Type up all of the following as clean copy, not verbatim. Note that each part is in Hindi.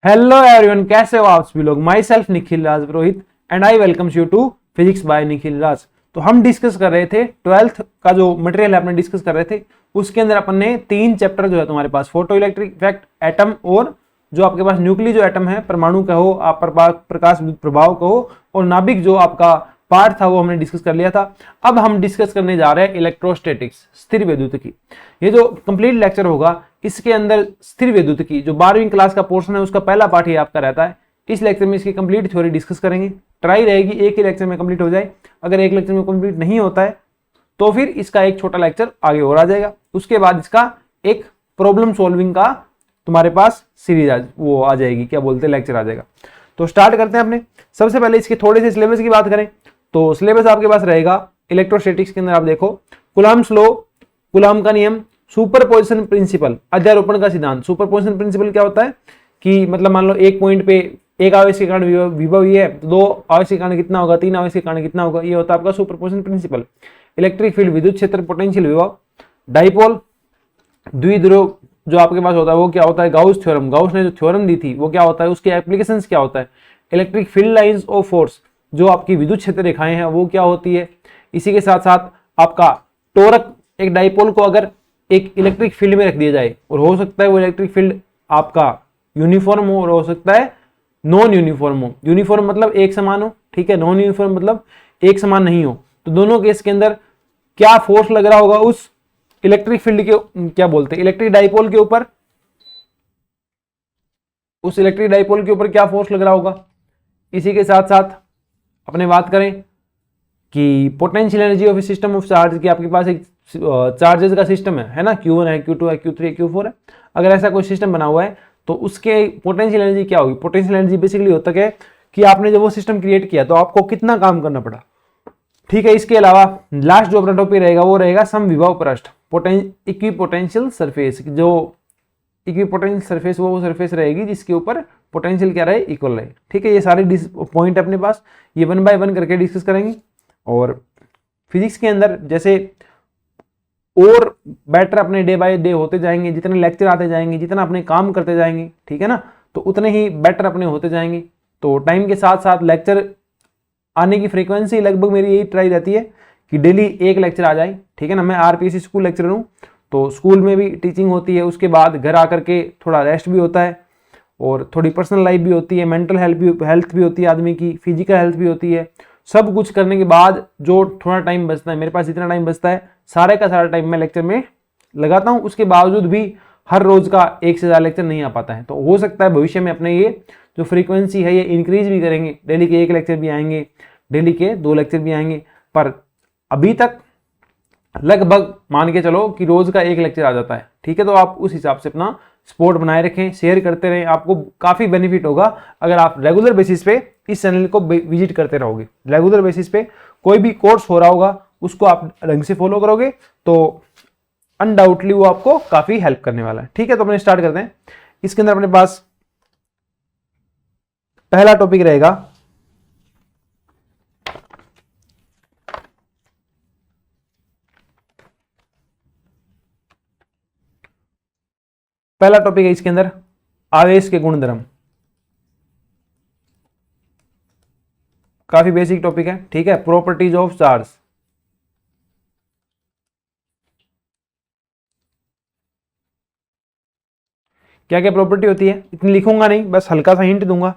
हेलो एवरीवन, कैसे हो आप सभी लोग। Myself Nikhil Raj Purohit and I welcomes you to physics by Nikhil Raj. तो हम डिस्कस कर रहे थे 12th का जो मटेरियल है अपने डिस्कस कर रहे थे। उसके अंदर अपन ने 3 चैप्टर जो है तुम्हारे पास फोटो इलेक्ट्रिक इफेक्ट, एटम और जो आपके पास न्यूक्लियर जो एटम है, परमाणु कहो आप, प्रकाश प्रभाव कहो, और नाभिक जो आपका पार्ट था वो हमने डिस्कस कर लिया था। अब हम डिस्कस करने जा रहे हैं इलेक्ट्रोस्टैटिक्स, स्थिर विद्युत की। ये जो कंप्लीट लेक्चर होगा इसके अंदर स्थिर विद्युत की जो 12वीं क्लास का पोर्शन है उसका पहला पार्ट ही आपका रहता है। इस लेक्चर में इसकी कंप्लीट थ्योरी डिस्कस करेंगे। ट्राई रहेगी एक ही लेक्चर में कंप्लीट हो जाए। अगर एक लेक्चर में कंप्लीट नहीं होता है तो फिर इसका एक छोटा लेक्चर आगे और आ जाएगा। उसके बाद इसका एक प्रॉब्लम सॉल्विंग का तुम्हारे पास सीरीज वो आ जाएगी, क्या बोलते हैं, लेक्चर आ जाएगा। तो स्टार्ट करते हैं अपने। सबसे पहले इसके थोड़े से सिलेबस की बात करें तो सिलेबस आपके पास रहेगा इलेक्ट्रोस्टैटिक्स के अंदर। आप देखो, कुलाम्स लॉ, कुलाम का नियम, सुपरपोजिशन प्रिंसिपल, अध्यारोपण का सिद्धांत। सुपरपोजिशन प्रिंसिपल क्या होता है कि मतलब मान लो एक पॉइंट पे एक आवेश के कारण विभव ये है तो 2 आवेश के कारण कितना होगा, 3 आवेश के कारण कितना होगा, ये होता है आपका सुपरपोजिशन प्रिंसिपल। इलेक्ट्रिक फील्ड, विद्युत क्षेत्र, पोटेंशियल विभव, डाइपोल, द्विध्रुव जो आपके पास होता है वो क्या होता है, गाउस थ्योरम। गाउस ने जो थ्योरम दी थी वो क्या होता है, उसके एप्लीकेशंस क्या होता है। Electric field lines of force, जो आपकी विद्युत क्षेत्र रेखाएं हैं वो क्या होती है। इसी के साथ साथ आपका टोरक, एक डाइपोल को अगर एक इलेक्ट्रिक फील्ड में रख दिया जाए और हो सकता है वो इलेक्ट्रिक फील्ड आपका यूनिफॉर्म हो और हो सकता है नॉन यूनिफॉर्म हो। यूनिफॉर्म मतलब एक समान हो, ठीक है। नॉन यूनिफॉर्म मतलब एक समान नहीं हो। तो दोनों केस के अंदर क्या फोर्स लग रहा होगा उस इलेक्ट्रिक फील्ड के, क्या बोलते हैं, इलेक्ट्रिक डाइपोल के ऊपर, उस इलेक्ट्रिक डाइपोल के ऊपर क्या फोर्स लग रहा होगा। इसी के साथ साथ अपने बात करें कि potential energy of system of charge की, आपके पास एक चार्जेस का सिस्टम है ना, Q1 है, Q2 है, Q3 है, Q4 है। अगर ऐसा कोई सिस्टम बना हुआ है तो उसके पोटेंशियल एनर्जी क्या होगी। पोटेंशियल एनर्जी बेसिकली होता है कि आपने जब वो सिस्टम क्रिएट किया तो आपको कितना काम करना पड़ा, ठीक है। इसके अलावा लास्ट जो अपना टॉपिक रहेगा वो रहेगा समविभव पृष्ठ, इक्विपोटेंशियल सरफेस। जो इक्विपोटेंशियल सरफेस वो सरफेस रहेगी जिसके ऊपर पोटेंशियल क्या रहे, इक्वल रहे, ठीक है। ये सारे पॉइंट अपने पास, ये 1 बाय 1 करके डिस्कस करेंगे। और फिजिक्स के अंदर जैसे और बेटर अपने डे बाय डे होते जाएंगे, जितने लेक्चर आते जाएंगे, जितना अपने काम करते जाएंगे, ठीक है ना, तो उतने ही बेटर अपने होते जाएंगे। तो टाइम के साथ साथ लेक्चर आने की फ्रीक्वेंसी लगभग मेरी यही ट्राई रहती है कि डेली एक लेक्चर आ जाए, ठीक है ना। मैं आरपीएससी स्कूल लेक्चरर हूँ तो स्कूल में भी टीचिंग होती है, उसके बाद घर आकर के थोड़ा रेस्ट भी होता है और थोड़ी पर्सनल लाइफ भी होती है, मेंटल हेल्थ भी होती है आदमी की, फिजिकल हेल्थ भी होती है। सब कुछ करने के बाद जो थोड़ा टाइम बचता है, मेरे पास जितना टाइम बचता है सारे का सारा टाइम मैं लेक्चर में लगाता हूँ। उसके बावजूद भी हर रोज का एक से ज़्यादा लेक्चर नहीं आ पाता है। तो हो सकता है भविष्य में अपने ये जो फ्रीक्वेंसी है ये इंक्रीज भी करेंगे, डेली के 1 लेक्चर भी आएंगे, डेली के 2 लेक्चर भी आएंगे। पर अभी तक लगभग मान के चलो कि रोज का 1 लेक्चर आ जाता है, ठीक है। तो आप उस हिसाब से अपना सपोर्ट बनाए रखें, शेयर करते रहें, आपको काफ़ी बेनिफिट होगा अगर आप रेगुलर बेसिस पे इस चैनल को विजिट करते रहोगे। रेगुलर बेसिस पे कोई भी कोर्स हो रहा होगा उसको आप ढंग से फॉलो करोगे तो अनडाउटली वो आपको काफ़ी हेल्प करने वाला है, ठीक है। तो अपने स्टार्ट करते हैं। इसके अंदर अपने पास पहला टॉपिक रहेगा पहला टॉपिक है इसके अंदर आवेश के गुणधर्म। काफी बेसिक टॉपिक है, ठीक है। प्रॉपर्टीज ऑफ चार्ज, क्या क्या प्रॉपर्टी होती है, इतनी लिखूंगा नहीं, बस हल्का सा हिंट दूंगा।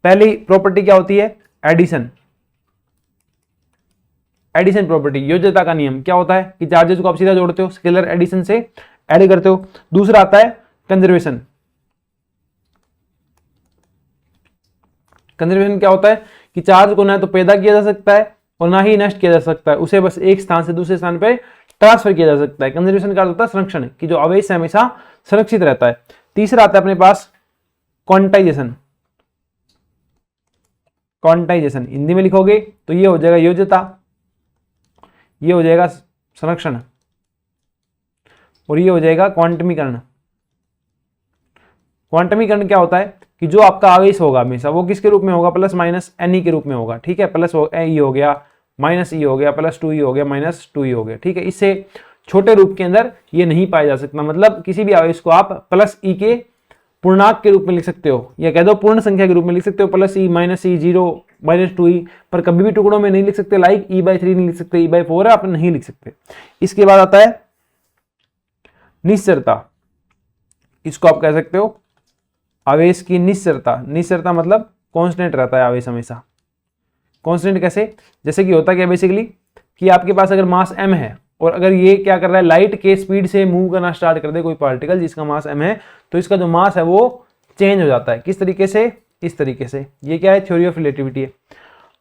पहली प्रॉपर्टी क्या होती है, एडिशन। एडिशन प्रॉपर्टी, योज्यता का नियम क्या होता है कि चार्जेस को आप सीधा जोड़ते हो, स्केलर एडिशन से ऐड करते हो। दूसरा आता है कंजर्वेशन। कंजर्वेशन क्या होता है कि चार्ज को ना तो पैदा किया जा सकता है और ना ही नष्ट किया जा सकता है, उसे बस एक स्थान से दूसरे स्थान पर ट्रांसफर किया जा सकता है। कंजर्वेशन का अर्थ होता है संरक्षण, कि जो आवेश है हमेशा संरक्षित रहता है। तीसरा आता है अपने पास क्वांटाइजेशन। क्वांटाइजेशन हिंदी में लिखोगे तो ये हो जाएगा योज्यता, ये हो जाएगा संरक्षण और ये हो जाएगा क्वांटमीकरण। क्वांटमीकरण क्या होता है कि जो आपका आवेश होगा हमेशा वो किसके रूप में होगा, प्लस माइनस एन के रूप में होगा, ठीक है। प्लस ई हो गया, माइनस ई हो गया, प्लस 2 ई हो गया, माइनस 2 ई हो गया, ठीक है। इससे छोटे रूप के अंदर ये नहीं पाया जा सकता, मतलब किसी भी आवेश को आप प्लस ई के पूर्णांक के रूप में लिख सकते हो, या कह दो पूर्ण संख्या के रूप में लिख सकते हो, प्लस ई माइनस ई 0 -2e, पर कभी भी टुकड़ों में नहीं लिख सकते, लाइक e/3 नहीं लिख सकते, e/4 है आप नहीं लिख सकते। इसके बाद आता है निश्चरता, इसको आप कह सकते हो आवेश की निश्चरता। निश्चरता मतलब कांस्टेंट रहता है आवेश हमेशा। कांस्टेंट कैसे, जैसे कि होता क्या बेसिकली कि आपके पास अगर मास m है और अगर ये क्या कर रहा है, लाइट के स्पीड से मूव करना स्टार्ट कर दे कोई पार्टिकल जिसका मास m है, तो इसका जो मास है वो चेंज हो जाता है। किस तरीके से, इस तरीके से। ये क्या है, थ्योरी ऑफ रिलेटिविटी है।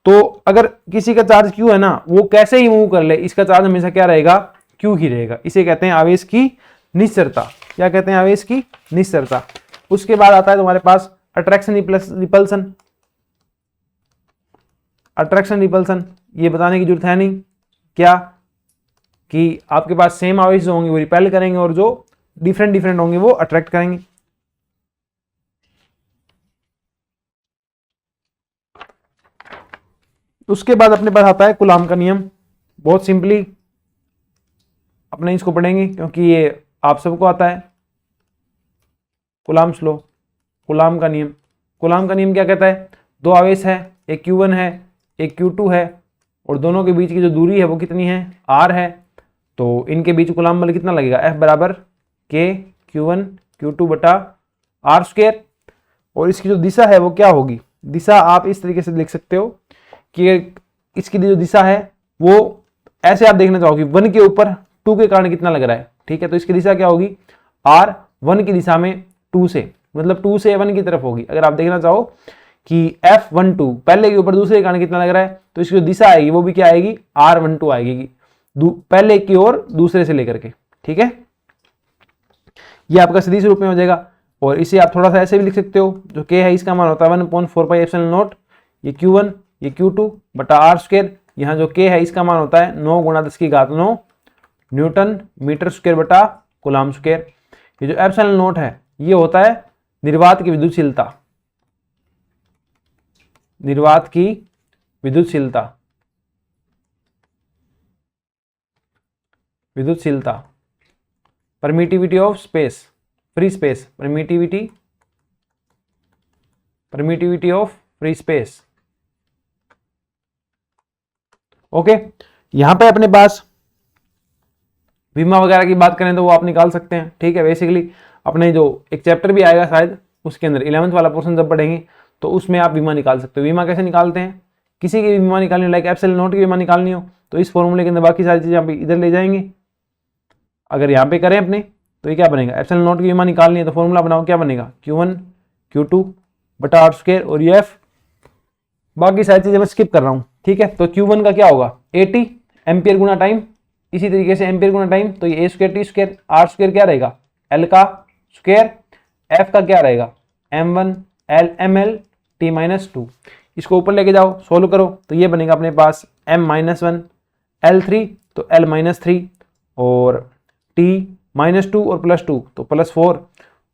तो अगर किसी का चार्ज q है ना, वो कैसे ही मूव कर ले, इसका चार्ज हमेशा क्या रहेगा, q ही रहेगा। इसे कहते हैं आवेश की निश्चरता। क्या कहते हैं, आवेश की निश्चरता। उसके बाद आता है तुम्हारे पास अट्रैक्शन रिपल्सन। अट्रैक्शन रिपल्सन ये बताने की जरूरत है नहीं, क्या कि आपके पास सेम आवेश जो होंगे वो रिपेल करेंगे और जो डिफरेंट होंगे वो अट्रैक्ट करेंगे। उसके बाद अपने पास आता है कूलाम का नियम। बहुत सिंपली अपने इसको पढ़ेंगे क्योंकि ये आप सबको आता है। कूलाम्स लॉ, कूलाम का नियम। कूलाम का नियम क्या कहता है, दो आवेश है, एक Q1 है एक Q2 है, और दोनों के बीच की जो दूरी है वो कितनी है, r है। तो इनके बीच कूलाम बल कितना लगेगा, F बराबर K Q1 Q2 बटा r²। और इसकी जो दिशा है वो क्या होगी, दिशा आप इस तरीके से लिख सकते हो कि इसकी जो दिशा है वो ऐसे आप देखना चाहोगे 1 के ऊपर 2 के कारण कितना लग रहा है, ठीक है। तो इसकी दिशा क्या होगी, r 1 की दिशा में 2 से, मतलब 2 से 1 की तरफ होगी। अगर आप देखना चाहो कि F12 पहले के ऊपर दूसरे के कारण कितना लग रहा है, तो इसकी जो दिशा आएगी वो भी क्या आएगी, R12 आएगी, पहले की ओर दूसरे से लेकर के, ठीक है। ये आपका सदिश रूप में हो जाएगा। और इसे आप थोड़ा सा ऐसे भी लिख सकते हो, जो K है इसका मान होता है 1/4πε0, ये Q1 ये Q2 बटा r²। यहाँ जो K है इसका मान होता है 9 × 10⁹ न्यूटन मीटर स्क्वायर बटा कूलाम स्क्वायर। ये जो ε0 है ये होता है निर्वात की विद्युतशीलता, निर्वात की विद्युतशीलता, विद्युतशीलता, permittivity of space, free space, permittivity of free space. Okay, यहां पे अपने पास विमा वगैरह की बात करें तो वो आप निकाल सकते हैं, ठीक है। बेसिकली अपने जो एक चैप्टर भी आएगा शायद उसके अंदर 11th वाला पोर्शन जब पढ़ेंगे तो उसमें आप विमा निकाल सकते हो। विमा कैसे निकालते हैं, किसी की विमा निकालनी हो, लाइक ε0 की विमा निकालनी हो तो इस फॉर्मूले के अंदर बाकी सारी चीजें आप इधर ले जाएंगे। अगर यहाँ पे करें अपने तो ये क्या बनेगा, ε0 की विमा निकालनी है तो फॉर्मूला बनाओ, क्या बनेगा, Q1 Q2 बटा r²। और ये F, बाकी सारी चीजें मैं स्किप कर रहा हूँ, ठीक है। तो Q1 का क्या होगा 80 एम्पियर गुना टाइम, इसी तरीके से एम्पियर गुना टाइम, तो ये a² t² r² क्या रहेगा L का स्क्वायर, F का क्या रहेगा m1 ml t-2। इसको ऊपर लेके जाओ, सोल्व करो तो ये बनेगा अपने पास m-1 L3 तो L-3 और t-2 और +2 तो +4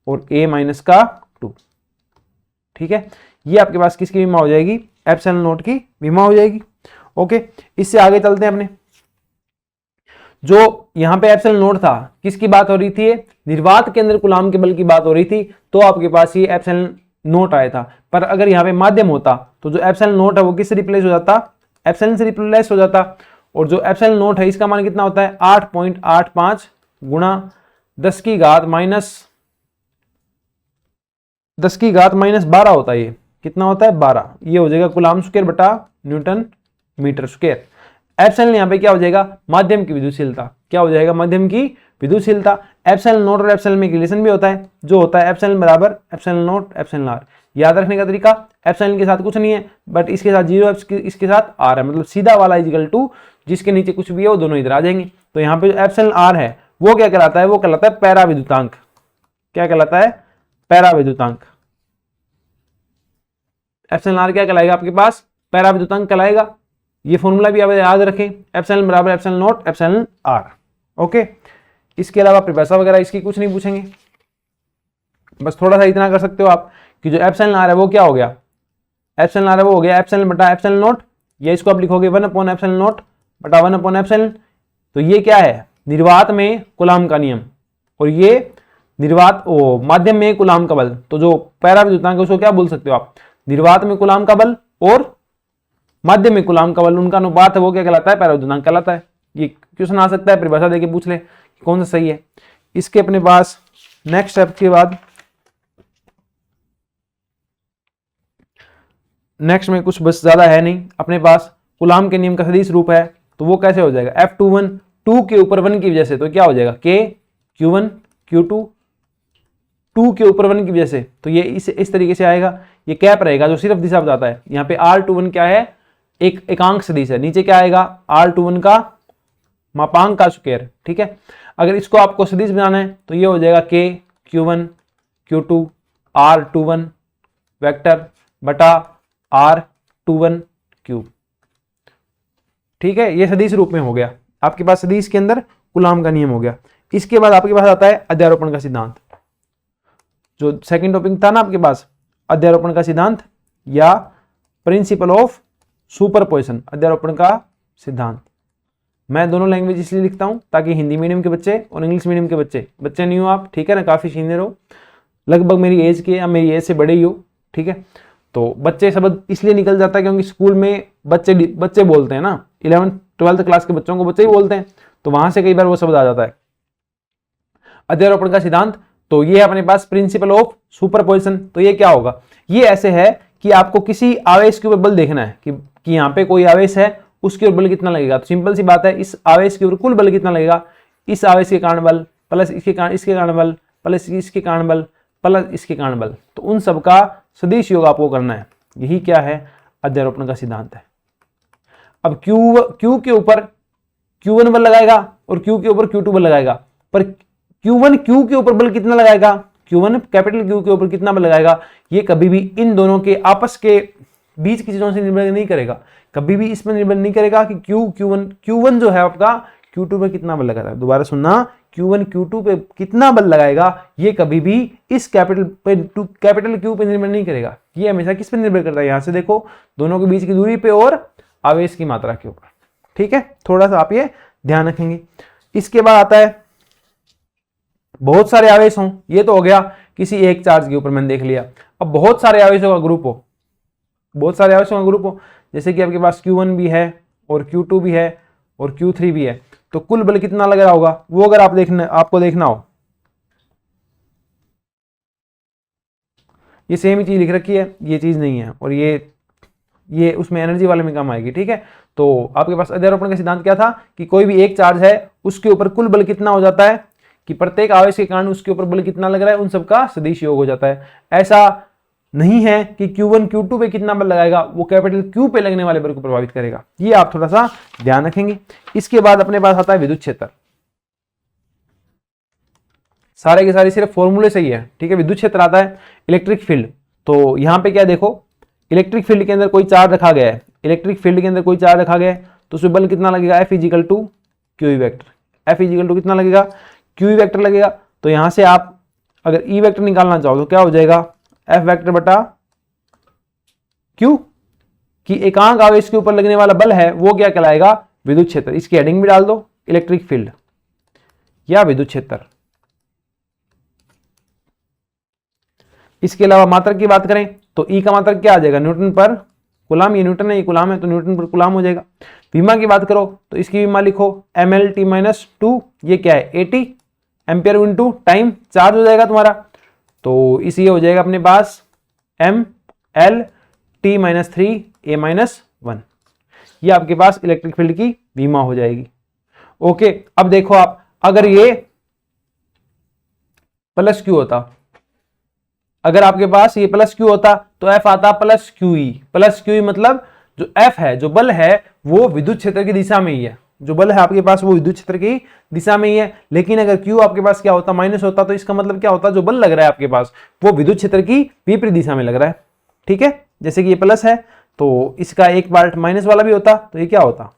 और a-2, ठीक है। ये आपके पास किसकी विमा हो जाएगी, ε0 की विमा हो जाएगी। ओके, इससे आगे चलते हैं अपने। जो यहां पे ε0 था किसकी बात हो रही थी, निर्वात के अंदर कूलाम के बल की बात हो रही थी, तो आपके पास ये ε0 आया था। पर अगर यहाँ पे माध्यम होता तो जो ε0 है वो किससे रिप्लेस हो जाता, एप्सिलॉन से रिप्लेस हो जाता। और जो ε0 है इसका मान कितना होता है 8.85 गुणा 10 की घात माइनस 12 होता है। ये कितना होता है 12, ये हो जाएगा कूलाम स्क्वायर बटा न्यूटन मीटर स्क्वायर। एप्सिलॉन यहाँ पे क्या हो जाएगा, माध्यम की विद्युतशीलता, क्या हो जाएगा, माध्यम की विद्युतशीलता। ε0 और एप्सिलॉन में रिलेशन भी होता है, जो होता है एप्सिलॉन बराबर ε0 ε r। याद रखने का तरीका, एप्सिलॉन के साथ कुछ नहीं है बट इसके साथ 0 इसके साथ r है, मतलब सीधा वाला इक्वल टू जिसके नीचे कुछ भी है वो दोनों इधर आ जाएंगे। तो यहाँ पे जो एप्सिलॉन r है वो क्या कहलाता है, वो कहलाता है पैरा विद्युतांक। क्या कहलाता है, पैरा विद्युतांक। एप्सिलॉन r क्या कहलाएगा आपके पास, पैरा विद्युतांक कहलाएगा। ये फॉर्मूला भी आप याद रखें, एप्सिलॉन बराबर ε0 एप्सिलॉन r। ओके, इसके अलावा परिभाषा वगैरह इसकी कुछ नहीं पूछेंगे, बस थोड़ा सा इतना कर सकते हो आप कि जो एप्सिलॉन r है वो क्या हो गया, एप्सिलॉन r है वो हो गया एप्सिलॉन बटा ε0, या इसको आप लिखोगे 1/ε0 बटा 1/ε। तो ये क्या है, निर्वात में कूलाम का नियम, और ये निर्वात ओ माध्यम में कूलाम का बल, तो जो पैरा विद्युतांक है उसको क्या बोल सकते हो आप, निर्वात में कूलाम का बल और माध्यम में कूलाम का बल, उनका अनुपात है वो क्या कहलाता है, पैरा विद्युतांक कहलाता है। ये क्वेश्चन आ सकता है, परिभाषा देके पूछ ले कौन सा सही है। इसके अपने पास नेक्स्ट स्टेप के बाद नेक्स्ट में कुछ बस ज्यादा है नहीं, अपने पास कूलाम के नियम का सदिश रूप है, तो वो कैसे हो जाएगा, F21 2 के ऊपर 1 की वजह से, तो क्या हो जाएगा K Q1 Q2 2 के ऊपर 1 की वजह से, तो ये इस तरीके से आएगा। ये कैप रहेगा जो सिर्फ दिशा बताता है। यहाँ पे R21 क्या है, एक एकांक सदिश है, नीचे क्या आएगा R21 का मापांक का स्क्वायर, ठीक है। अगर इसको आपको सदिश बनाना है तो ये हो जाएगा K Q1 Q2 R21 vector बटा R21 क्यूब, ठीक है। ये सदिश रूप में हो गया, आपके पास सदिश के अंदर कूलाम का नियम हो गया। इसके बाद आपके पास आता है अध्यारोपण का सिद्धांत, जो सेकंड टॉपिक था ना आपके पास, अध्यारोपण का सिद्धांत या प्रिंसिपल ऑफ सुपरपोजिशन, अध्यारोपण का सिद्धांत। मैं दोनों लैंग्वेज इसलिए लिखता हूं ताकि हिंदी मीडियम के बच्चे और इंग्लिश मीडियम के बच्चे नहीं हो आप, ठीक है ना, काफी सीनियर हो, लगभग मेरी एज के या मेरी एज से बड़े ही हो, ठीक है। तो बच्चे शब्द इसलिए निकल जाता है क्योंकि स्कूल में बच्चे बोलते हैं ना, 11th-12th क्लास के बच्चों को बच्चे ही बोलते हैं, तो वहां से कई बार वो शब्द आ जाता है। अध्यारोपण का सिद्धांत, तो ये अपने पास प्रिंसिपल ऑफ सुपरपोजिशन, तो ये क्या होगा, ये ऐसे है कि आपको किसी आवेश के ऊपर बल देखना है कि यहाँ पे कोई आवेश है, उसके ऊपर बल कितना लगेगा। तो सिंपल सी बात है, इस आवेश के ऊपर कुल बल कितना लगेगा, इस आवेश के कारण बल प्लस इसके कारण बल प्लस इसके कारण बल प्लस इसके कारण बल, तो उन सब का सदिश योग आपको करना है। यही क्या है, अध्यारोपण का सिद्धांत है। अब Q के ऊपर Q1 बल लगाएगा और Q के ऊपर Q2 बल लगाएगा, पर Q1 Q के ऊपर बल कितना लगाएगा, Q1 कैपिटल Q के ऊपर कितना बल लगाएगा, ये कभी भी इन दोनों के आपस के बीच की चीजों से निर्भर नहीं करेगा, कभी भी इसमें निर्भर नहीं करेगा कि Q1 जो है आपका Q2 पे कितना बल लगाता है। दोबारा सुनना, Q1 Q2 पे कितना बल लगाएगा, ये कभी भी इस कैपिटल Q पे निर्भर नहीं करेगा, ये हमेशा किस पे निर्भर करता है, यहां से देखो, दोनों के बीच की दूरी पे और आवेश की मात्रा के ऊपर, ठीक है। थोड़ा सा आप ये ध्यान रखेंगे। इसके बाद आता है बहुत सारे आवेश हों, ये तो हो गया किसी एक चार्ज के ऊपर मैंने देख लिया। अब बहुत सारे आवेशों का ग्रुप हो, बहुत सारे आवेशों का ग्रुप हो, जैसे कि आपके पास Q1 भी है और Q2 भी है और Q3 भी है, तो कुल बल कितना लग रहा होगा वो अगर आपको देखना हो, ये सेम ही चीज लिख रखी है, ये चीज नहीं है, और ये उसमें एनर्जी वाले में काम आएगी, ठीक है। तो आपके पास अध्यारोपण का सिद्धांत क्या था कि कोई भी एक चार्ज है उसके ऊपर कुल बल कितना हो जाता है, कि प्रत्येक आवेश के कारण उसके ऊपर बल कितना लग रहा है, उन सबका सदिश योग हो जाता है। ऐसा नहीं है कि Q1 Q2 पे कितना बल लगाएगा वो कैपिटल Q पे लगने वाले बल को प्रभावित करेगा, ये आप थोड़ा सा ध्यान रखेंगे। इसके बाद अपने पास आता है विद्युत क्षेत्र, सारे के सारे सिर्फ फॉर्मूले से ही है, ठीक है। विद्युत क्षेत्र आता है इलेक्ट्रिक फील्ड, तो यहाँ पे क्या देखो, इलेक्ट्रिक फील्ड के अंदर कोई चार्ज रखा गया है, इलेक्ट्रिक फील्ड के अंदर कोई चार्ज रखा गया है, तो उसमें बल कितना लगेगा, F equal to q vector, F equal to कितना लगेगा, क्यू वेक्टर लगेगा। तो यहां से आप अगर ई वेक्टर निकालना चाहो तो क्या हो जाएगा, F वेक्टर बटा क्यू, कि एकांक आवेश के ऊपर लगने वाला बल है वो क्या कहलाएगा, विद्युत क्षेत्र। इसकी हेडिंग भी डाल दो, इलेक्ट्रिक फील्ड या विद्युत क्षेत्र। इसके अलावा मात्रक की बात करें तो ई का मात्रक क्या आ जाएगा, न्यूटन पर कूलाम, ये न्यूटन है, ये कूलाम है, तो न्यूटन पर कूलाम हो जाएगा। विमा की बात करो तो इसकी विमा लिखो mL/t-2, ये क्या है 80 एम्पियर इंटू टाइम, चार्ज हो जाएगा तुम्हारा, तो इसी हो जाएगा अपने पास mL/t-3A-1, ये आपके पास इलेक्ट्रिक फील्ड की विमा हो जाएगी। ओके, अब देखो आप, अगर ये प्लस क्यू होता, अगर आपके पास ये प्लस क्यू होता तो F आता प्लस क्यू ई मतलब जो F है, जो बल है वो विद्युत क्षेत्र की दिशा में ही है, जो बल है आपके पास वो विद्युत क्षेत्र की दिशा में ही है। लेकिन अगर Q आपके पास क्या होता, माइनस होता, तो इसका मतलब क्या होता, जो बल लग रहा है आपके पास वो विद्युत क्षेत्र की विपरीत दिशा में लग रहा है, ठीक है। जैसे कि ये प्लस है तो इसका एक पार्ट माइनस वाला भी होता, तो ये क्या होता,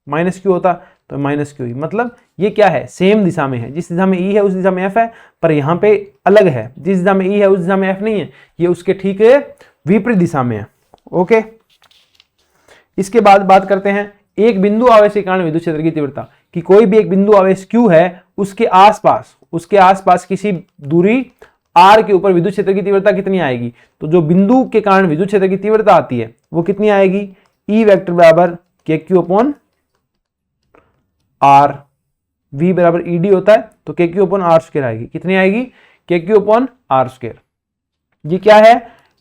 माइनस क्यू होता, तो माइनस क्यू, मतलब ये क्या है, सेम दिशा में है, जिस दिशा में ई है उस दिशा में एफ है, पर यहाँ पे अलग है, जिस दिशा में ई है उस दिशा में एफ नहीं है, ये उसके ठीक विपरीत दिशा में है। ओके, इसके बाद बात करते हैं एक बिंदु आवेश के कारण विद्युत क्षेत्र की तीव्रता। कि कोई भी एक बिंदु आवेश Q है, उसके आसपास किसी दूरी R के ऊपर विद्युत क्षेत्र की तीव्रता कितनी आएगी। तो जो बिंदु के कारण विद्युत क्षेत्र की तीव्रता आती है वो कितनी आएगी, E वेक्टर बराबर KQ अपॉन R, V बराबर ED होता है तो KQ अपॉन R स्क्वायर आएगी। कितनी आएगी, KQ अपॉन R स्क्वायर। ये क्या है,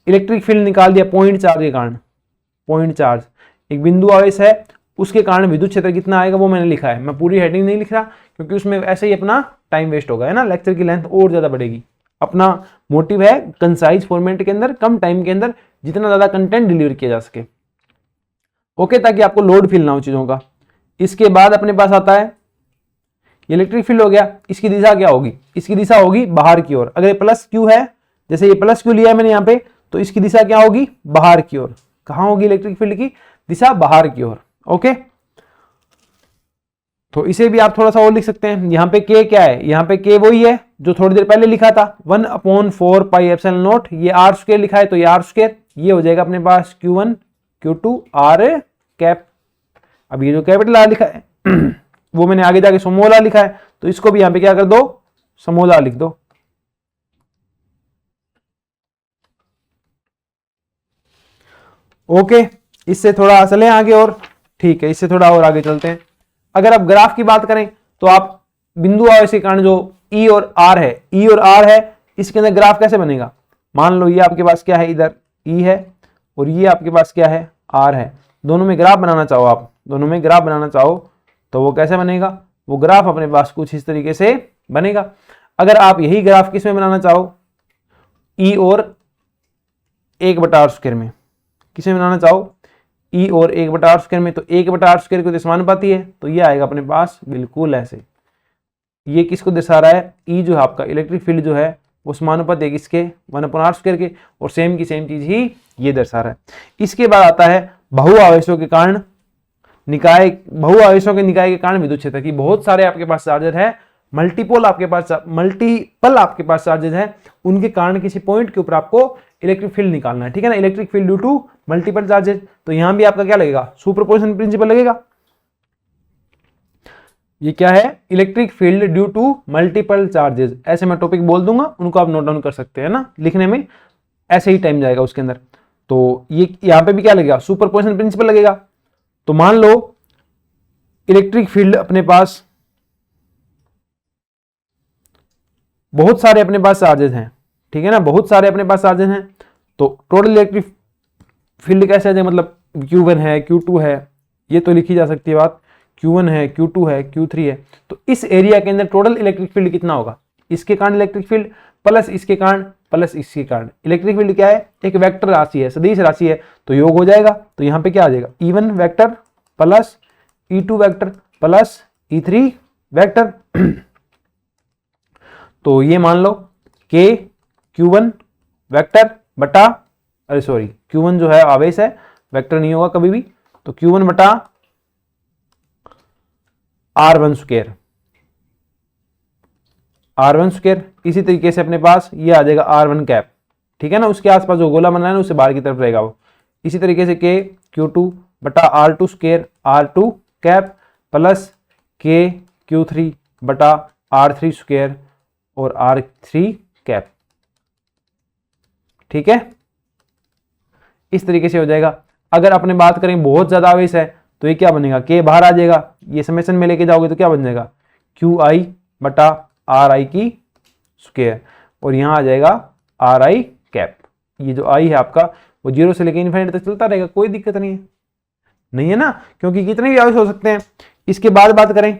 इलेक्ट्रिक फील्ड निकाल दिया पॉइंट चार्ज के कारण। पॉइंट चार्ज एक बिंदु आवेश है, उसके कारण विद्युत क्षेत्र कितना आएगा वो मैंने लिखा है। मैं पूरी हेडिंग नहीं लिख रहा क्योंकि उसमें ऐसे ही अपना टाइम वेस्ट होगा, है ना, लेक्चर की लेंथ और ज्यादा बढ़ेगी। अपना मोटिव है कंसाइज फॉर्मेट के अंदर, कम टाइम के अंदर जितना ज्यादा कंटेंट डिलीवर किया जा सके, ओके, ताकि आपको लोड फील ना हो चीजों का। इसके बाद अपने पास आता है इलेक्ट्रिक फील्ड हो गया। इसकी दिशा क्या होगी, इसकी दिशा होगी बाहर की ओर। अगर ये प्लस क्यू है, जैसे ये प्लस क्यू लिया है मैंने यहाँ पे, तो इसकी दिशा क्या होगी, बाहर की ओर। कहां होगी इलेक्ट्रिक फील्ड की दिशा, बाहर की ओर, ओके। तो इसे भी आप थोड़ा सा और लिख सकते हैं। यहाँ पे के क्या है, यहाँ पे के वही है जो थोड़ी देर पहले लिखा था, 1/4 पाई एप्सिलॉन नॉट। ये आर स्क्वायर लिखा है तो ये आर स्क्वायर, ये हो जाएगा अपने पास Q1 Q2 R कैप। अब ये जो कैपिटल आर लिखा है वो मैंने आगे जाके स्मॉल आर लिखा है, तो इसको भी यहाँ पे क्या कर दो, स्मॉल आर लिख दो। ओके, इससे थोड़ा चले आगे और, ठीक है, इससे थोड़ा और आगे चलते हैं। अगर आप ग्राफ की बात करें तो आप बिंदु आवेश के कारण जो E और R है, E और R है, इसके अंदर ग्राफ कैसे बनेगा। मान लो ये आपके पास क्या है, इधर E है और ये आपके पास क्या है, R है। दोनों में ग्राफ बनाना चाहो आप, दोनों में ग्राफ बनाना चाहो तो वो कैसे बनेगा, वो ग्राफ अपने पास कुछ इस तरीके से बनेगा। अगर आप यही ग्राफ किस में बनाना चाहो, E और 1/r स्क्वायर में, किसे बनाना चाहो, E और 1/r स्क्वायर में, तो 1/r स्क्वायर को समानुपाती है, तो ये आएगा अपने पास बिल्कुल ऐसे। ये किसको दर्शा रहा है, E जो है आपका इलेक्ट्रिक फील्ड जो है वो समानुपाती है किसके, 1/r स्क्वायर के, और सेम की सेम चीज ही ये दर्शा रहा है। इसके बाद आता है बहुआवेशों के कारण निकाय, बहुआवेशों के निकाय के कारण विद्युत क्षेत्र की। बहुत सारे आपके पास चार्जर है, मल्टीपल आपके पास चार्जेज है, उनके कारण किसी पॉइंट के ऊपर आपको इलेक्ट्रिक फील्ड निकालना है, ठीक है ना। Electric field due to multiple charges, तो यहां भी आपका क्या लगेगा, सुपरपोजिशन प्रिंसिपल लगेगा। ये क्या है, electric field due to multiple charges. ऐसे मैं टॉपिक बोल दूंगा, उनको आप नोट डाउन कर सकते हैं ना, लिखने में ऐसे ही टाइम जाएगा उसके अंदर। तो ये यहां पे भी क्या लगेगा, सुपरपोजिशन प्रिंसिपल लगेगा। तो मान लो इलेक्ट्रिक फील्ड अपने पास बहुत सारे अपने पास चार्जेस हैं, ठीक है ना, बहुत सारे अपने पास चार्जेस हैं। तो टोटल इलेक्ट्रिक फील्ड कैसे आ जाए, मतलब Q1 है, Q2 है, ये तो लिखी जा सकती है बात, Q1 है, Q2 है, Q3 है। तो इस एरिया के अंदर टोटल इलेक्ट्रिक फील्ड कितना होगा, इसके कारण इलेक्ट्रिक फील्ड प्लस इसके कारण प्लस इसके कारण। इलेक्ट्रिक फील्ड क्या है, एक वेक्टर राशि है, सदिश राशि है, तो योग हो जाएगा। तो यहां पे क्या आ जाएगा, E1 vector plus E2 vector plus E3 vector. तो ये मान लो K Q1 वेक्टर बटा, अरे सॉरी, Q1 जो है आवेश है, वेक्टर नहीं होगा कभी भी, तो Q1 बटा R1 स्क्वायर, R1 स्क्वायर। इसी तरीके से अपने पास ये आ जाएगा R1 कैप, ठीक है ना, उसके आसपास जो गोला बना है ना उससे बाहर की तरफ रहेगा वो। इसी तरीके से K Q2 बटा R2 square, R2 cap plus K Q3 बटा R3 स्क्वायर और R3 कैप, ठीक है, इस तरीके से हो जाएगा। अगर अपने बात करें बहुत ज्यादा आवेश है तो ये क्या बनेगा, K बाहर आ जाएगा, ये समेशन में लेके जाओगे तो क्या बन जाएगा, QI बटा RI की स्क्वायर, और यहां आ जाएगा RI कैप। ये जो I है आपका वो 0 से लेकर इनफिनिटी तक चलता रहेगा, कोई दिक्कत नहीं है ना, क्योंकि कितने भी आवेश हो सकते हैं। इसके बाद बात करें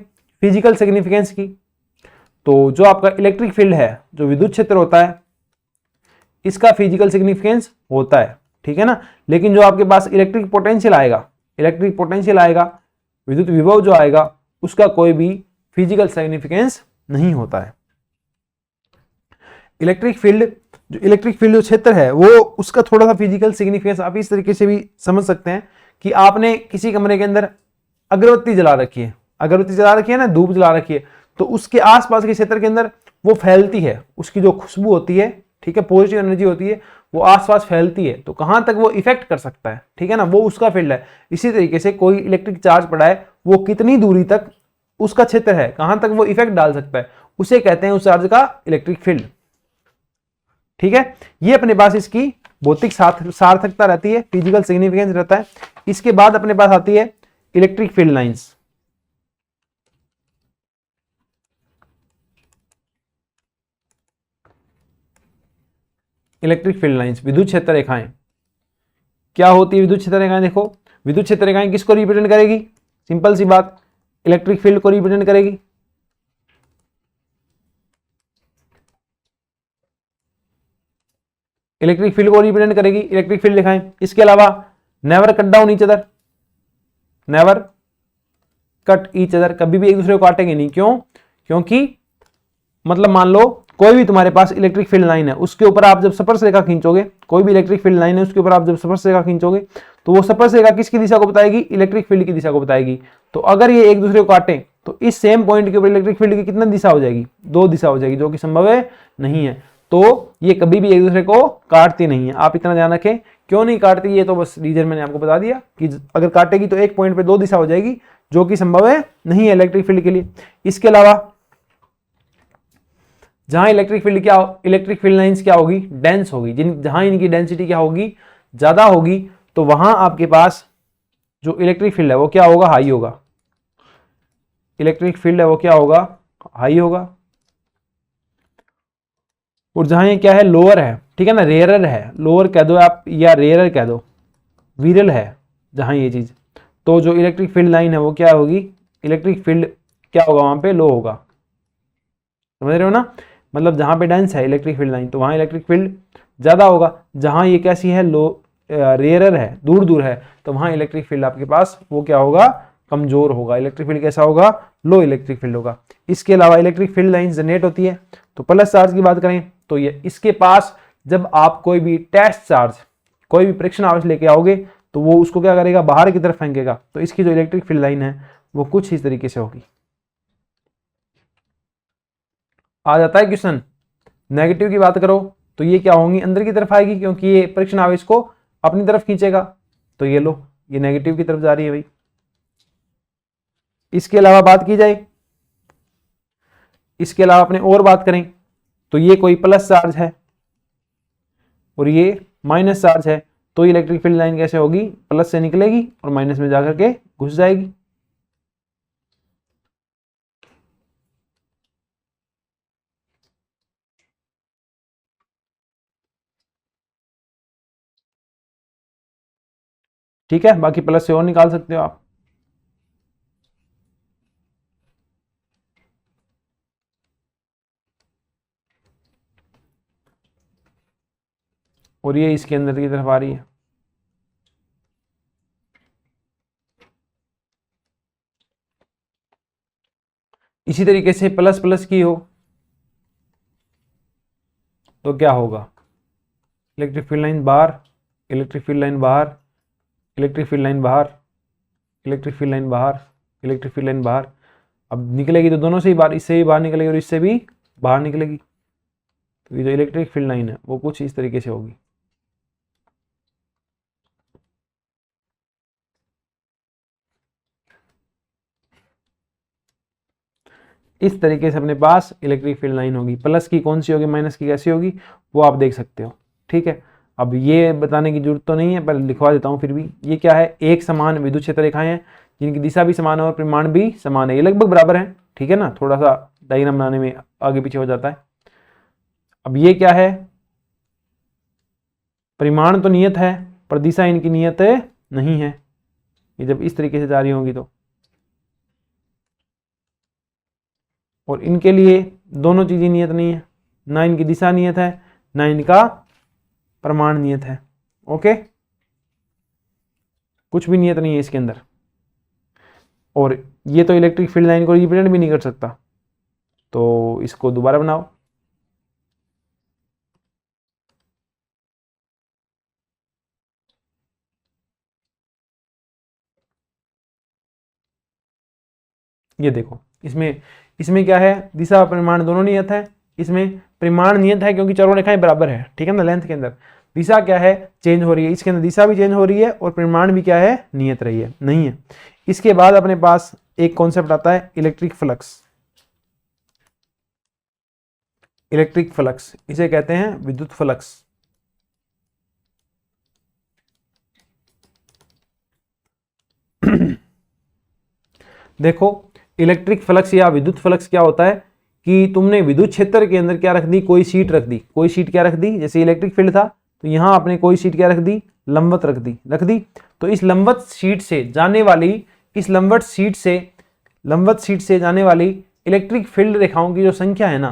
फिजिकल सिग्निफिकेंस की, तो जो आपका इलेक्ट्रिक फील्ड है, जो विद्युत क्षेत्र होता है, इसका फिजिकल सिग्निफिकेंस होता है, ठीक है ना। लेकिन जो आपके पास इलेक्ट्रिक पोटेंशियल आएगा, विद्युत विभव जो आएगा, उसका कोई भी फिजिकल सिग्निफिकेंस नहीं होता है। इलेक्ट्रिक फील्ड जो क्षेत्र है वो, उसका थोड़ा सा फिजिकल सिग्निफिकेंस आप इस तरीके से भी समझ सकते हैं कि आपने किसी कमरे के अंदर अगरबत्ती जला रखी है ना, धूप जला रखी है, तो उसके आसपास के क्षेत्र के अंदर वो फैलती है, उसकी जो खुशबू होती है, ठीक है, पॉजिटिव एनर्जी होती है, वो आसपास फैलती है, तो कहां तक वो इफेक्ट कर सकता है, ठीक है ना, वो उसका फील्ड है। इसी तरीके से कोई इलेक्ट्रिक चार्ज पड़ा है, वो कितनी दूरी तक उसका क्षेत्र है, कहां तक वो इफेक्ट डाल सकता है, उसे कहते हैं उस चार्ज का इलेक्ट्रिक फील्ड। ठीक है, ये अपने पास इसकी भौतिक सार्थकता रहती है, फिजिकल सिग्निफिकेंस रहता है। इसके बाद अपने पास आती है electric field lines. Electric field lines, विद्युत क्षेत्र रेखाएं। क्या होती है विद्युत क्षेत्र रेखाएं? देखो, विद्युत क्षेत्र रेखाएं किसको रिप्रेजेंट करेगी? सिंपल सी बात, इलेक्ट्रिक फील्ड को रिप्रेजेंट करेगी। इलेक्ट्रिक फील्ड को रिप्रेजेंट करेगी इलेक्ट्रिक फील्ड रेखाएं। इसके अलावा never cut down each other, never cut each other, कभी भी एक दूसरे को काटेंगे नहीं। क्यों? क्योंकि मतलब मान लो कोई भी तुम्हारे पास इलेक्ट्रिक फील्ड लाइन है, उसके ऊपर आप जब स्पर्श रेखा खींचोगे, कोई भी इलेक्ट्रिक फील्ड लाइन है उसके ऊपर आप जब स्पर्श रेखा खींचोगे तो वो स्पर्श रेखा किसकी दिशा को बताएगी? इलेक्ट्रिक फील्ड की दिशा को बताएगी। तो अगर ये एक दूसरे को काटे तो इस सेम पॉइंट के ऊपर इलेक्ट्रिक फील्ड की कितनी दिशा हो जाएगी? 2 दिशा हो जाएगी, जो कि संभव है नहीं है। तो ये कभी भी एक दूसरे को काटती नहीं है, आप इतना ध्यान रखें। क्यों नहीं काटती, ये तो बस रीजन मैंने आपको बता दिया कि अगर काटेगी तो एक पॉइंट पे 2 दिशा हो जाएगी, जो कि संभव है नहीं है इलेक्ट्रिक फील्ड के लिए। इसके अलावा जहां इलेक्ट्रिक फील्ड लाइंस क्या होगी? डेंस होगी। जहां इनकी डेंसिटी क्या होगी? ज्यादा होगी, तो वहां आपके पास जो इलेक्ट्रिक फील्ड है वो क्या होगा? हाई होगा। इलेक्ट्रिक फील्ड है वो क्या होगा? हाई होगा। और जहां ये क्या है? लोअर है, ठीक है ना, रेयरर है, लोअर कह दो आप या रेयरर कह दो, विरल है जहां ये चीज, तो जो इलेक्ट्रिक फील्ड लाइन है वो क्या होगी? इलेक्ट्रिक फील्ड क्या होगा वहां पे? लो होगा। समझ रहे हो ना? मतलब जहां पे डेंस है इलेक्ट्रिक फील्ड लाइन तो वहां इलेक्ट्रिक फील्ड ज्यादा होगा। जहां ये कैसी है? लो रेयरर है, दूर दूर है, तो वहां इलेक्ट्रिक फील्ड आपके पास वो क्या होगा? कमजोर होगा। इलेक्ट्रिक फील्ड कैसा होगा? लो इलेक्ट्रिक फील्ड होगा। इसके अलावा इलेक्ट्रिक फील्ड लाइन जनरेट होती है, तो प्लस चार्ज की बात करें तो ये इसके पास जब आप कोई भी टेस्ट चार्ज, कोई भी परीक्षण आवेश लेके आओगे तो वो उसको क्या करेगा? बाहर की तरफ फेंकेगा। तो इसकी जो इलेक्ट्रिक फील्ड लाइन है वो कुछ इस तरीके से होगी। आ जाता है क्वेश्चन। नेगेटिव की बात करो तो ये क्या होंगी? अंदर की तरफ आएगी, क्योंकि ये परीक्षण आवेश को अपनी तरफ खींचेगा। तो ये लो, ये नेगेटिव की तरफ जा रही है भाई। इसके अलावा बात की जाए, इसके अलावा अपने और बात करें तो ये कोई प्लस चार्ज है और ये माइनस चार्ज है, तो इलेक्ट्रिक फील्ड लाइन कैसे होगी? प्लस से निकलेगी और माइनस में जाकर के घुस जाएगी। ठीक है, बाकी प्लस से और निकाल सकते हो आप। और ये इसके अंदर की तरफ आ रही है। इसी तरीके से प्लस प्लस की हो तो क्या होगा? इलेक्ट्रिक फील्ड लाइन बाहर, इलेक्ट्रिक फील्ड लाइन बाहर, इलेक्ट्रिक फील्ड लाइन बाहर, इलेक्ट्रिक फील्ड लाइन बाहर, इलेक्ट्रिक फील्ड लाइन बाहर। अब निकलेगी तो दोनों से ही बाहर, इससे भी बाहर निकलेगी और इससे भी बाहर निकलेगी। तो ये जो इलेक्ट्रिक फील्ड लाइन है वो कुछ इस तरीके से होगी। इस तरीके से अपने पास इलेक्ट्रिक फील्ड लाइन होगी। प्लस की कौन सी होगी, माइनस की कैसी होगी, वो आप देख सकते हो। ठीक है, अब ये बताने की जरूरत तो नहीं है, पर लिखवा देता हूँ फिर भी। ये क्या है? एक समान विद्युत क्षेत्र रेखाएं हैं जिनकी दिशा भी समान है और परिमाण भी समान है। ये लगभग बराबर है, ठीक है ना, थोड़ा सा डायग्राम बनाने में आगे पीछे हो जाता है। अब ये क्या है? परिमाण तो नियत है पर दिशा इनकी नियत नहीं है। ये जब इस तरीके से जा रही होंगी तो, और इनके लिए दोनों चीजें नियत नहीं है, ना इनकी दिशा नियत है ना इनका प्रमाण नियत है। ओके, कुछ भी नियत नहीं है इसके अंदर। और ये तो इलेक्ट्रिक फील्ड लाइन को रिप्रेजेंट भी नहीं कर सकता, तो इसको दोबारा बनाओ। ये देखो, इसमें क्या है? दिशा और परिमाण दोनों नियत है। इसमें परिमाण नियत है क्योंकि चारों रेखाएं बराबर है, ठीक है ना, लेंथ के अंदर। दिशा क्या है? चेंज हो रही है। इसके अंदर दिशा भी चेंज हो रही है और परिमाण भी क्या है? नियत रही है नहीं है। इसके बाद अपने पास एक कॉन्सेप्ट आता है इलेक्ट्रिक फ्लक्स। इलेक्ट्रिक फ्लक्स इसे कहते हैं विद्युत फ्लक्स। देखो इलेक्ट्रिक फ्लक्स या विद्युत फ्लक्स क्या होता है कि तुमने विद्युत क्षेत्र के अंदर क्या रख दी, कोई शीट रख दी। कोई शीट क्या रख दी, जैसे इलेक्ट्रिक फील्ड था तो यहां आपने कोई शीट क्या रख दी, लंबवत रख दी। तो इस लंबवत शीट से जाने वाली जाने वाली इलेक्ट्रिक फील्ड रेखाओं की जो संख्या है ना,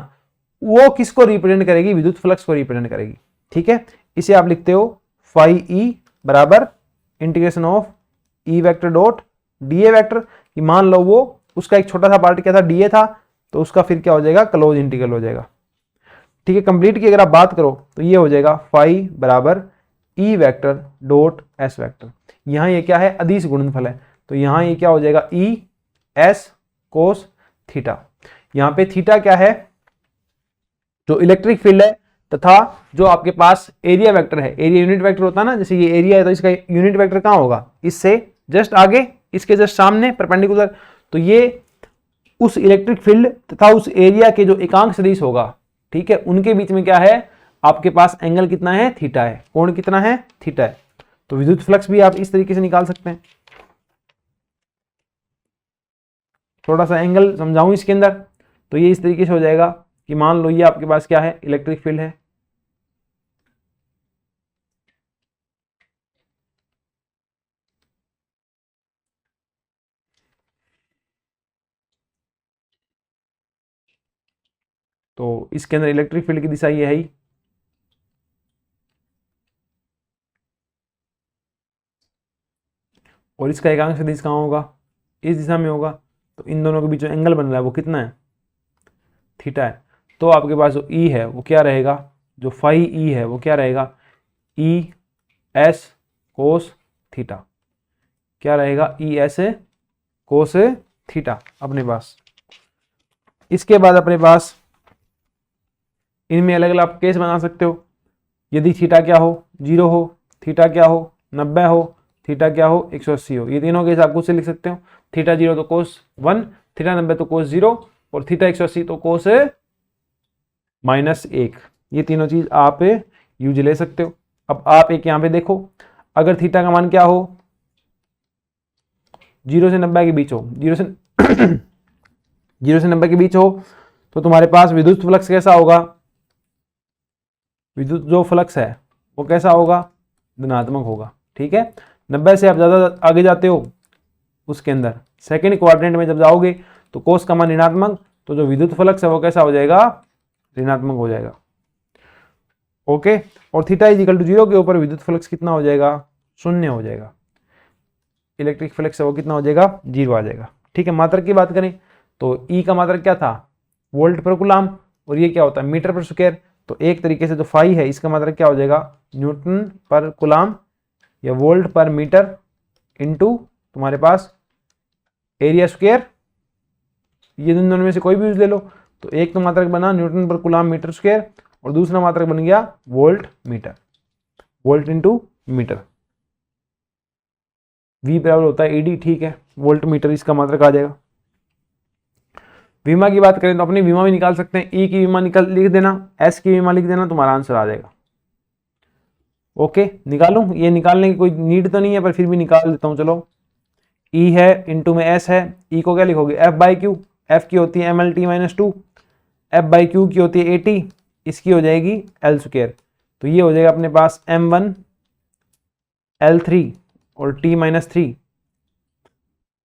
वो किसको रिप्रेजेंट करेगी, विद्युत फ्लक्स को रिप्रेजेंट करेगी। ठीक है, इसे आप लिखते हो फाई ई बराबर integration of E vector dot D A vector. कि मान लो वो उसका एक छोटा सा पार्ट क्या था, डी ए था, तो उसका फिर क्या हो जाएगा, क्लोज इंटीग्रल हो जाएगा। ठीक है, कंप्लीट की अगर आप बात करो तो ये हो जाएगा फाई बराबर E vector dot S vector. यहां ये क्या है, अदिश गुणनफल है, तो यहां ये क्या हो जाएगा, ई एस कोस थीटा। यहां पे थीटा क्या है, जो इलेक्ट्रिक फील्ड है, तथा जो आपके पास एरिया वेक्टर है, एरिया यूनिट वेक्टर होता है ना, जैसे ये एरिया है तो इसका यूनिट वेक्टर कहां होगा, इससे जस्ट आगे, इसके जस्ट सामने परपेंडिकुलर। तो ये उस इलेक्ट्रिक फील्ड तथा उस एरिया के जो एकांक सदिश होगा, ठीक है, उनके बीच में क्या है, आपके पास एंगल कितना है, थीटा है, कोण कितना है, थीटा है। तो विद्युत फ्लक्स भी आप इस तरीके से निकाल सकते हैं। थोड़ा सा एंगल समझाऊं इसके अंदर, तो ये इस तरीके से हो जाएगा कि मान लो ये आपके पास क्या है, इलेक्ट्रिक फील्ड है, तो इसके अंदर इलेक्ट्रिक फील्ड की दिशा ये है ही, और इसका एकांक सदिश कहाँ होगा, इस दिशा में होगा। तो इन दोनों के बीच जो एंगल बन रहा है वो कितना है, थीटा है। तो आपके पास जो ई है वो क्या रहेगा, जो फाई ई है वो क्या रहेगा, ई एस कोस थीटा। क्या रहेगा, ई एस कोस थीटा अपने पास। इसके बाद अपने पास इनमें अलग अलग केस बना सकते हो। यदि थीटा क्या हो, 0 हो, थीटा क्या हो, 90 हो, थीटा क्या हो, 180 हो, ये तीनों केस आप खुद से लिख सकते हो। थीटा 0 तो कोस 1, थीटा 90 तो कोस 0, और थीटा 180 तो कोस -1। ये तीनों चीज आप यूज ले सकते हो। अब आप एक यहाँ पे देखो, अगर थीटा का मान क्या हो, 0 से 90 के बीच हो, 0 से 90 के बीच हो, तो तुम्हारे पास विद्युत फ्लक्स कैसा होगा, विद्युत जो फ्लक्स है वो कैसा होगा, धनात्मक होगा। ठीक है, 90 से आप ज़्यादा आगे जाते हो, उसके अंदर सेकेंड क्वाड्रेंट में जब जाओगे तो कोस का मान ऋणात्मक, तो जो विद्युत फ्लक्स है वो कैसा हो जाएगा, ऋणात्मक हो जाएगा। ओके, और थीटा इजिकल टू 0 के ऊपर विद्युत फ्लक्स कितना हो जाएगा, 0 हो जाएगा। इलेक्ट्रिक फ्लक्स है वो कितना हो जाएगा, 0 आ जाएगा। ठीक है, मात्रक की बात करें तो ई का मात्रक क्या था, वोल्ट पर कूलम, और ये क्या होता है, मीटर पर स्क्वायर। तो एक तरीके से जो फाई है इसका मात्रक क्या हो जाएगा, न्यूटन पर कूलम या वोल्ट पर मीटर इनटू तुम्हारे पास एरिया स्क्वायर। ये दोनों में से कोई भी यूज ले लो। तो एक तो मात्रक बना न्यूटन पर कूलम मीटर स्क्वायर, और दूसरा मात्रक बन गया volt metre, volt into metre. V बराबर होता है ED। ठीक है, वोल्ट मीटर इसका मात्रक आ जाएगा। विमा की बात करें तो अपनी विमा भी निकाल सकते हैं। E की विमा लिख देना, S की विमा लिख देना, तुम्हारा आंसर आ जाएगा। ओके, निकालूं, ये निकालने की कोई नीड तो नहीं है पर फिर भी निकाल देता हूं। चलो, E है इंटू में S है, E को क्या लिखोगे, F/Q। F की होती है MLT-2, F/Q की होती है AT, इसकी हो जाएगी L स्क्वायर। तो ये हो जाएगा अपने पास M1 L3 और T-3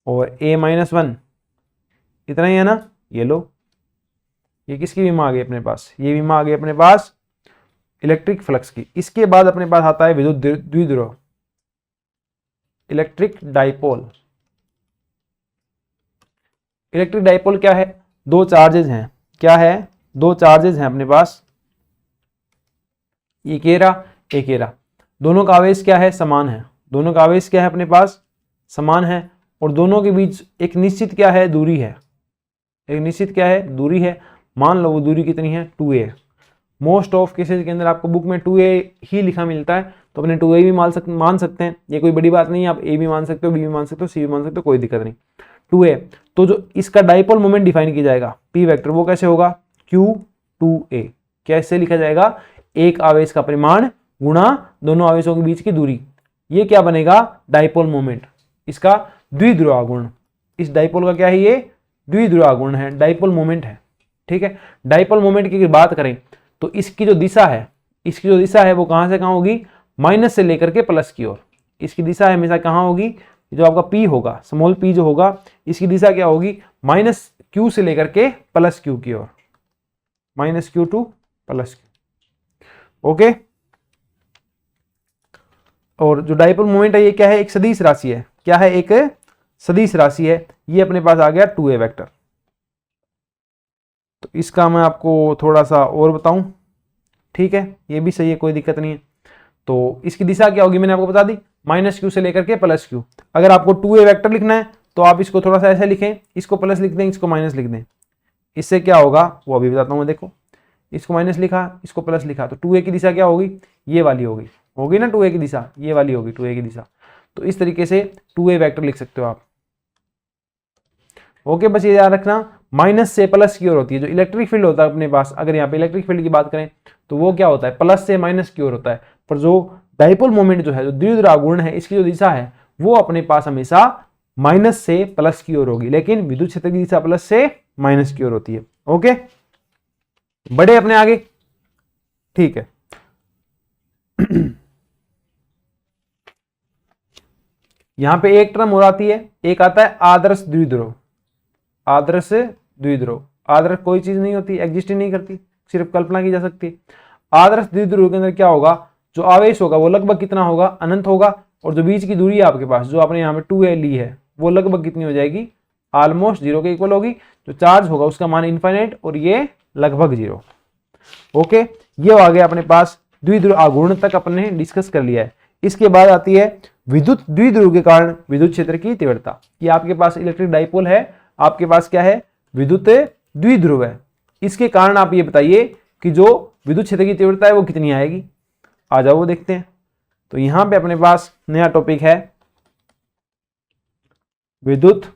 और A-1, इतना ही है ना। ये लो, ये किसकी विमा आ गई अपने पास, ये विमा आ गई अपने पास इलेक्ट्रिक फ्लक्स की। इसके बाद अपने पास आता है विद्युत द्विध्रुव, इलेक्ट्रिक डाइपोल। इलेक्ट्रिक डाइपोल क्या है, दो चार्जेज हैं। क्या है, दो चार्जेज हैं अपने पास, एक एरा। दोनों का आवेश क्या है, समान है। दोनों का आवेश क्या है अपने पास, समान है, और दोनों के बीच एक निश्चित क्या है, दूरी है। एक निश्चित क्या है, दूरी है। मान लो वो दूरी कितनी है, 2a। मोस्ट ऑफ केसेस के अंदर आपको बुक में 2a ही लिखा मिलता है, तो अपने 2a भी मान सकते हैं। ये कोई बड़ी बात नहीं है, आप a भी मान सकते हो, b भी मान सकते हो, c भी मान सकते हो, कोई दिक्कत नहीं। 2a तो जो इसका डाइपोल मोमेंट डिफाइन किया जाएगा पी वेक्टर, वो कैसे होगा, Q2a। कैसे लिखा जाएगा, एक आवेश का परिमाण गुणा दोनों आवेशों के बीच की दूरी, ये क्या बनेगा, डाइपोल मोमेंट, इसका द्विध्रुव आघूर्ण। इस डाइपोल का क्या है, ये द्विध्रुव आघूर्ण है, डाइपोल मोमेंट है। ठीक है, डाइपोल मोमेंट की बात करें तो इसकी जो दिशा है, इसकी जो दिशा है वो कहां से कहां होगी, माइनस से लेकर के प्लस की ओर। इसकी दिशा हमेशा कहां होगी, जो आपका P होगा, स्मॉल p जो होगा, इसकी दिशा क्या होगी, माइनस Q से लेकर के प्लस Q की ओर, minus Q to plus Q। Okay, और जो डाइपोल मोमेंट है ये क्या है, एक सदिश राशि है। क्या है, एक सदिश राशि है। ये अपने पास आ गया 2a वेक्टर। तो इसका मैं आपको थोड़ा सा और बताऊं, ठीक है, ये भी सही है, कोई दिक्कत नहीं है। तो इसकी दिशा क्या होगी, मैंने आपको बता दी, माइनस Q से लेकर के प्लस Q। अगर आपको 2a वेक्टर लिखना है तो आप इसको थोड़ा सा ऐसे लिखें, इसको प्लस लिख दें, इसको माइनस लिख दें। इससे क्या होगा वो अभी बताता हूं मैं। देखो, इसको माइनस लिखा, इसको प्लस लिखा, तो 2a की दिशा क्या होगी, ये वाली होगी ना 2a की दिशा, ये वाली होगी 2a की दिशा। तो इस तरीके से 2a वेक्टर लिख सकते हो आप। ओके, बस ये याद रखना, माइनस से प्लस की ओर होती है। जो इलेक्ट्रिक फील्ड होता है अपने पास, अगर यहाँ पे इलेक्ट्रिक फील्ड की बात करें तो वो क्या होता है, प्लस से माइनस की ओर होता है। पर जो डाइपोल मोमेंट जो है, जो द्विध्रुव आघूर्ण है, इसकी जो दिशा है वो अपने पास हमेशा माइनस से प्लस की ओर होगी, लेकिन विद्युत क्षेत्र की दिशा प्लस से माइनस की ओर होती है। ओके, बढ़े अपने आगे, ठीक है। यहां पे एक टर्म और आती है, एक आता है आदर्श द्विध्रुव। आदर्श द्विध्रुव, आदर्श कोई चीज नहीं होती, एग्जिस्ट ही नहीं करती, सिर्फ कल्पना की जा सकती है। आदर्श द्विध्रुव के अंदर क्या होगा, जो आवेश होगा वो लगभग कितना होगा, अनंत होगा। और जो बीच की दूरी है आपके पास, जो आपने यहाँ पे 2a ली है, वो लगभग कितनी हो जाएगी, ऑलमोस्ट 0 के इक्वल होगी। जो चार्ज होगा उसका मान इनफाइनाइट, और ये लगभग 0। ओके, ये आ गया अपने पास द्विध्रुव आघूर्ण तक अपने डिस्कस कर लिया है। इसके बाद आती है विद्युत द्विध्रुव के कारण विद्युत क्षेत्र की तीव्रता। ये आपके पास इलेक्ट्रिक डाइपोल है, आपके पास क्या है, विद्युत द्विध्रुव है। इसके कारण आप ये बताइए कि जो विद्युत क्षेत्र की तीव्रता है वो कितनी आएगी। आ जाओ वो देखते हैं। तो यहां पे अपने पास नया टॉपिक है विद्युत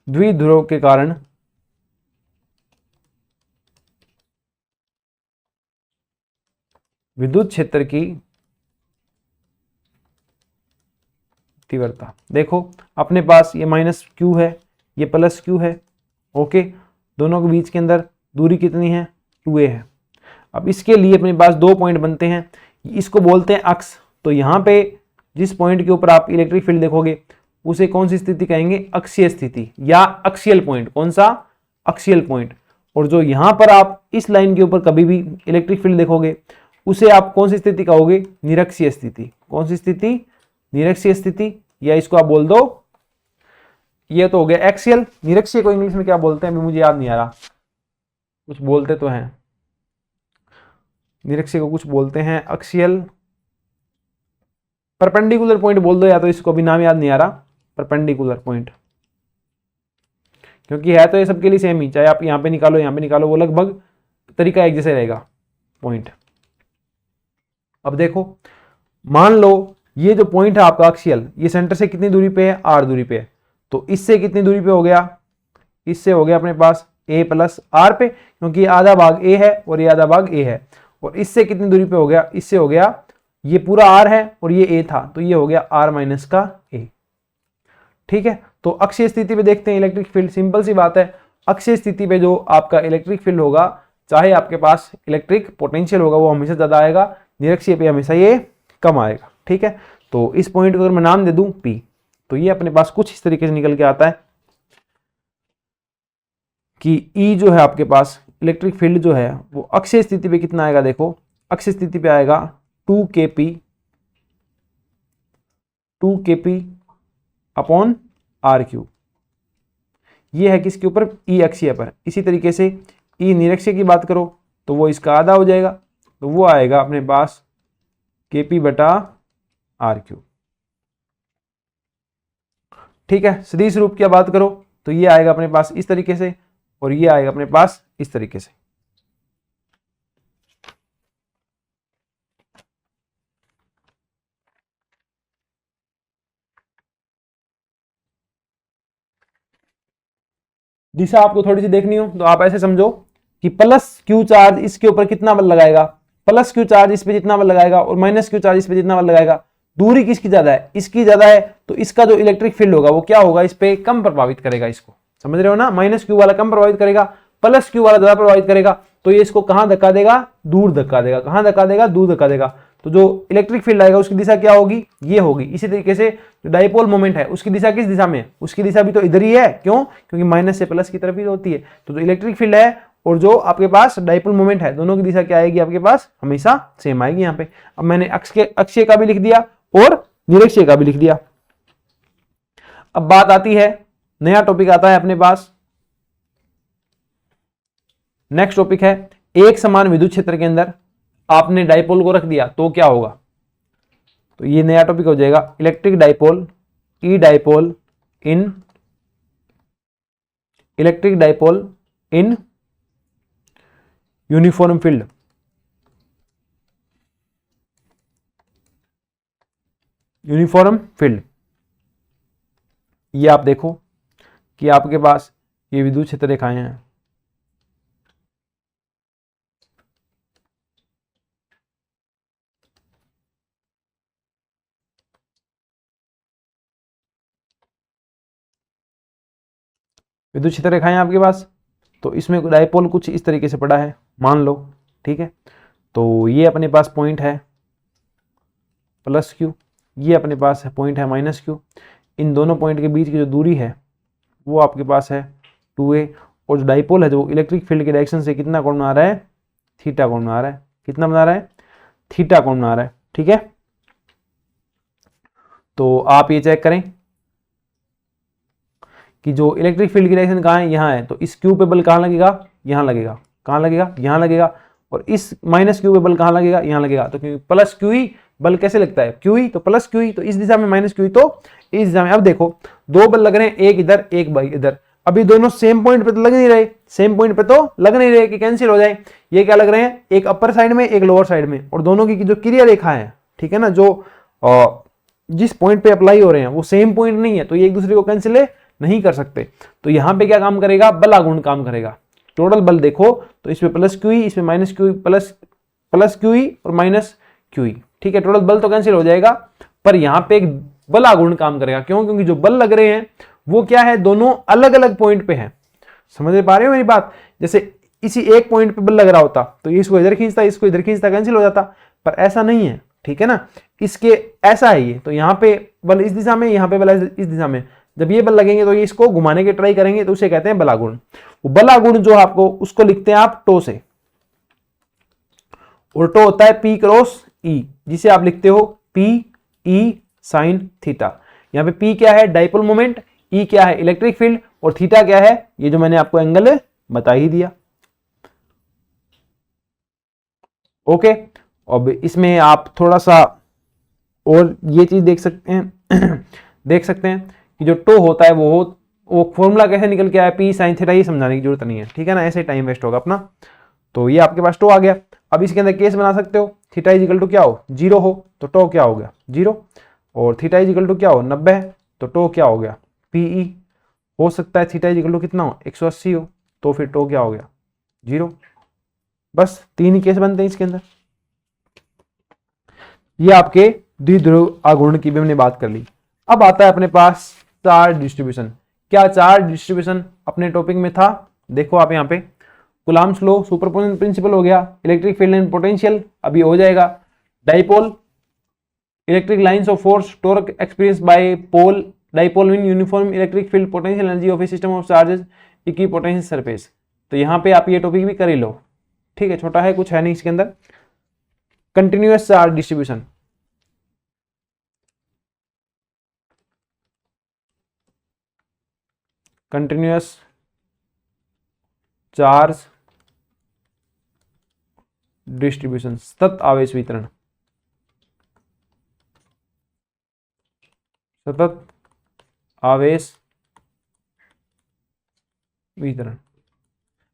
द्विध्रुव के कारण विद्युत क्षेत्र की तीव्रता। देखो अपने पास ये माइनस Q है, ये प्लस Q है। ओके, दोनों के बीच के अंदर दूरी कितनी है, 2a है। अब इसके लिए अपने पास दो पॉइंट बनते हैं, इसको बोलते हैं अक्ष। तो यहाँ पे जिस पॉइंट के ऊपर आप इलेक्ट्रिक फील्ड देखोगे उसे कौन सी स्थिति कहेंगे, अक्षीय स्थिति या अक्षियल पॉइंट। कौन सा, अक्षियल पॉइंट। और जो यहाँ पर आप इस लाइन के ऊपर कभी भी इलेक्ट्रिक फील्ड देखोगे उसे आप कौन सी स्थिति कहोगे, निरक्षीय स्थिति। कौन सी स्थिति, निरक्षीय स्थिति, या इसको आप बोल दो, ये तो हो गया एक्सियल। निरक्षीय को इंग्लिश में क्या बोलते हैं, अभी मुझे याद नहीं आ रहा, कुछ बोलते तो हैं, निरक्षीय को कुछ बोलते हैं, अक्षियल, परपेंडिकुलर पॉइंट बोल दो, या तो इसको अभी नाम याद नहीं आ रहा, परपेंडिकुलर पॉइंट। क्योंकि है तो ये सबके लिए सेम ही, चाहे आप यहाँ पे निकालो यहाँ पे निकालो, वो लगभग तरीका एक जैसे रहेगा पॉइंट। अब देखो, मान लो ये जो पॉइंट है आपका अक्षियल, ये सेंटर से कितनी दूरी पे है, r दूरी पे है। तो इससे कितनी दूरी पे हो गया, इससे हो गया अपने पास a प्लस r पे, क्योंकि आधा भाग a है और ये आधा भाग a है। और इससे कितनी दूरी पे हो गया, इससे हो गया, ये पूरा r है और ये a था, तो ये हो गया r माइनस का a। ठीक है, तो अक्षीय स्थिति पे देखते हैं इलेक्ट्रिक फील्ड। सिंपल सी बात है, अक्षीय स्थिति पे जो आपका इलेक्ट्रिक फील्ड होगा, चाहे आपके पास इलेक्ट्रिक पोटेंशियल होगा वो हमेशा ज्यादा आएगा, निरक्षीय पे हमेशा ये कम आएगा। ठीक है, तो इस पॉइंट को अगर मैं नाम दे दूं P, तो ये अपने पास कुछ इस तरीके से निकल के आता है कि E जो है आपके पास इलेक्ट्रिक फील्ड जो है वो अक्षीय स्थिति पे कितना आएगा। देखो अक्षीय स्थिति पे आएगा 2kp अपॉन r3। ये है किसके ऊपर, E अक्षीय पर। इसी तरीके से E निरक्षीय की बात करो तो वो इसका आधा हो जाएगा, तो वो आएगा अपने पास kp बटा r3। ठीक है, सदिश रूप की बात करो तो ये आएगा अपने पास इस तरीके से, और ये आएगा अपने पास इस तरीके से। दिशा आपको थोड़ी सी देखनी हो तो आप ऐसे समझो कि प्लस क्यू चार्ज इसके ऊपर कितना बल लगाएगा, प्लस क्यू चार्ज इस पे जितना बल लगाएगा और माइनस क्यू चार्ज इस पे जितना बल लगाएगा, दूरी किसकी ज्यादा है, इसकी ज्यादा है, तो इसका जो इलेक्ट्रिक फील्ड होगा वो क्या होगा, इस पे कम प्रभावित करेगा। इसको समझ रहे हो ना, माइनस क्यू वाला कम प्रभावित करेगा, प्लस क्यू वाला ज्यादा प्रभावित करेगा, तो ये इसको कहां धक्का देगा, दूर धक्का देगा। कहां धक्का देगा, दूर धक्का देगा। तो जो इलेक्ट्रिक फील्ड आएगा उसकी दिशा क्या होगी, ये होगी। इसी तरीके से जो डाइपोल मोमेंट है उसकी दिशा किस दिशा में है, उसकी दिशा भी तो इधर ही है। क्यों, क्योंकि माइनस से प्लस की तरफ ही होती है। तो जो इलेक्ट्रिक फील्ड है और जो आपके पास डाइपोल मोमेंट है, दोनों की दिशा क्या आएगी आपके पास, हमेशा सेम आएगी। यहाँ पे अब मैंने अक्षीय का भी लिख दिया और निरक्षीय का भी लिख दिया। अब बात आती है, नया टॉपिक आता है अपने पास। नेक्स्ट टॉपिक है, एक समान विद्युत क्षेत्र के अंदर आपने डाइपोल को रख दिया तो क्या होगा। तो ये नया टॉपिक हो जाएगा, electric dipole, E dipole in electric dipole in uniform field. Uniform field, ये आप देखो कि आपके पास ये विद्युत क्षेत्र रेखाएं हैं। विद्युत क्षेत्र रेखाएं आपके पास, तो इसमें डाइपोल कुछ इस तरीके से पड़ा है, मान लो, ठीक है। तो ये अपने पास पॉइंट है प्लस क्यू, ये अपने पास है पॉइंट है माइनस क्यू। इन दोनों पॉइंट के बीच की जो दूरी है वो आपके पास है 2a, और जो डाइपोल है जो इलेक्ट्रिक फील्ड के डायरेक्शन से कितना कोण बना रहा है, थीटा कोण बना रहा है। कितना बना रहा है, थीटा कोण बना रहा है, ठीक है। तो आप ये चेक करें कि जो इलेक्ट्रिक फील्ड की डायरेक्शन कहाँ है, यहाँ है। तो इस क्यू पे बल कहाँ लगेगा, यहाँ लगेगा। कहाँ लगेगा, यहाँ लगेगा। और इस माइनस क्यू पे बल कहाँ लगेगा, यहाँ लगेगा। तो क्योंकि प्लस क्यू ही बल कैसे लगता है, क्यू ही, तो प्लस क्यू ही, तो इस दिशा में माइनस क्यू ही, तो इस दिशा में। अब देखो दो बल लग रहे हैं, एक इधर एक इधर। अभी दोनों सेम पॉइंट पे तो लग नहीं रहे, सेम पॉइंट पे तो लग नहीं रहे कि कैंसिल हो जाए। ये क्या लग रहे हैं, एक अपर साइड में एक लोअर साइड में, और दोनों की जो क्रिया रेखा है, ठीक है ना, जो जिस पॉइंट पे अप्लाई हो रहे हैं वो सेम पॉइंट नहीं है, तो ये एक दूसरे को कैंसिल नहीं कर सकते। तो यहां पे क्या काम करेगा, बल आघूर्ण काम करेगा। टोटल बल देखो तो इसमें प्लस क्यू ही, इसमें माइनस क्यू, प्लस क्यू ही और माइनस क्यू ही, ठीक है। टोटल बल तो कैंसिल हो जाएगा, पर यहाँ पे एक बल आघूर्ण काम करेगा। क्यों, क्योंकि जो बल लग रहे हैं वो क्या है, दोनों अलग अलग पॉइंट पे है। समझ पा रहे हो मेरी बात। जैसे इसी एक पॉइंट पे बल लग रहा होता तो ये इसको इधर खींचता, इसको इधर खींचता, कैंसिल हो जाता, पर ऐसा नहीं है, ठीक है ना। इसके ऐसा है ये, तो यहाँ पे बल इस दिशा में, यहाँ पे बल इस दिशा में। जब ये बल लगेंगे तो ये इसको घुमाने के ट्राई करेंगे, तो उसे कहते हैं बलागुण। वो बलागुण जो आपको उसको लिखते हैं आप टो से, और टो होता है P क्रॉस E, जिसे आप लिखते हो P E साइन थीटा। यहाँ पे P क्या है, डाइपोल मोमेंट, E क्या है, इलेक्ट्रिक फील्ड, और थीटा क्या है, ये जो मैंने आपको एंगल बता ही दिया। ओके, अब इसमें आप थोड़ा सा और ये चीज देख सकते हैं देख सकते हैं कि जो टो होता है वो फॉर्मूला कैसे निकल के आया, P साइन थीटा, ये समझाने की जरूरत नहीं है, ठीक है ना, ऐसे टाइम वेस्ट होगा अपना। तो ये आपके पास टो आ गया। अब इसके अंदर केस बना सकते हो, थीटा इज इक्वल टू क्या हो, 0 हो, तो टो क्या हो गया 0, और थीटा इज इक्वल टू क्या हो 90 है, तो टो क्या हो गया PE। हो सकता है थीटा इज इक्वल टू कितना हो 180 हो, तो फिर टो क्या हो गया 0। बस 3 ही केस बनते हैं इसके अंदर। ये आपके द्विध्रुव आघूर्ण की भी हमने बात कर ली। अब आता है अपने पास चार्ज डिस्ट्रीब्यूशन। क्या चार्ज डिस्ट्रीब्यूशन अपने टॉपिक में था, देखो आप यहाँ पे कूलम्ब्स लॉ, सुपरपोजिशन प्रिंसिपल हो गया, इलेक्ट्रिक फील्ड एंड पोटेंशियल अभी हो जाएगा, dipole, electric lines of force, torque experience by pole, dipole mean uniform electric field, potential energy of a system of charges, equipotential surface. तो यहाँ पे आप ये टॉपिक भी कर ही लो, ठीक है, छोटा है, कुछ है नहीं इसके अंदर। Continuous charge distribution, continuous charge distribution, सतत आवेश वितरण, सतत आवेश वितरण।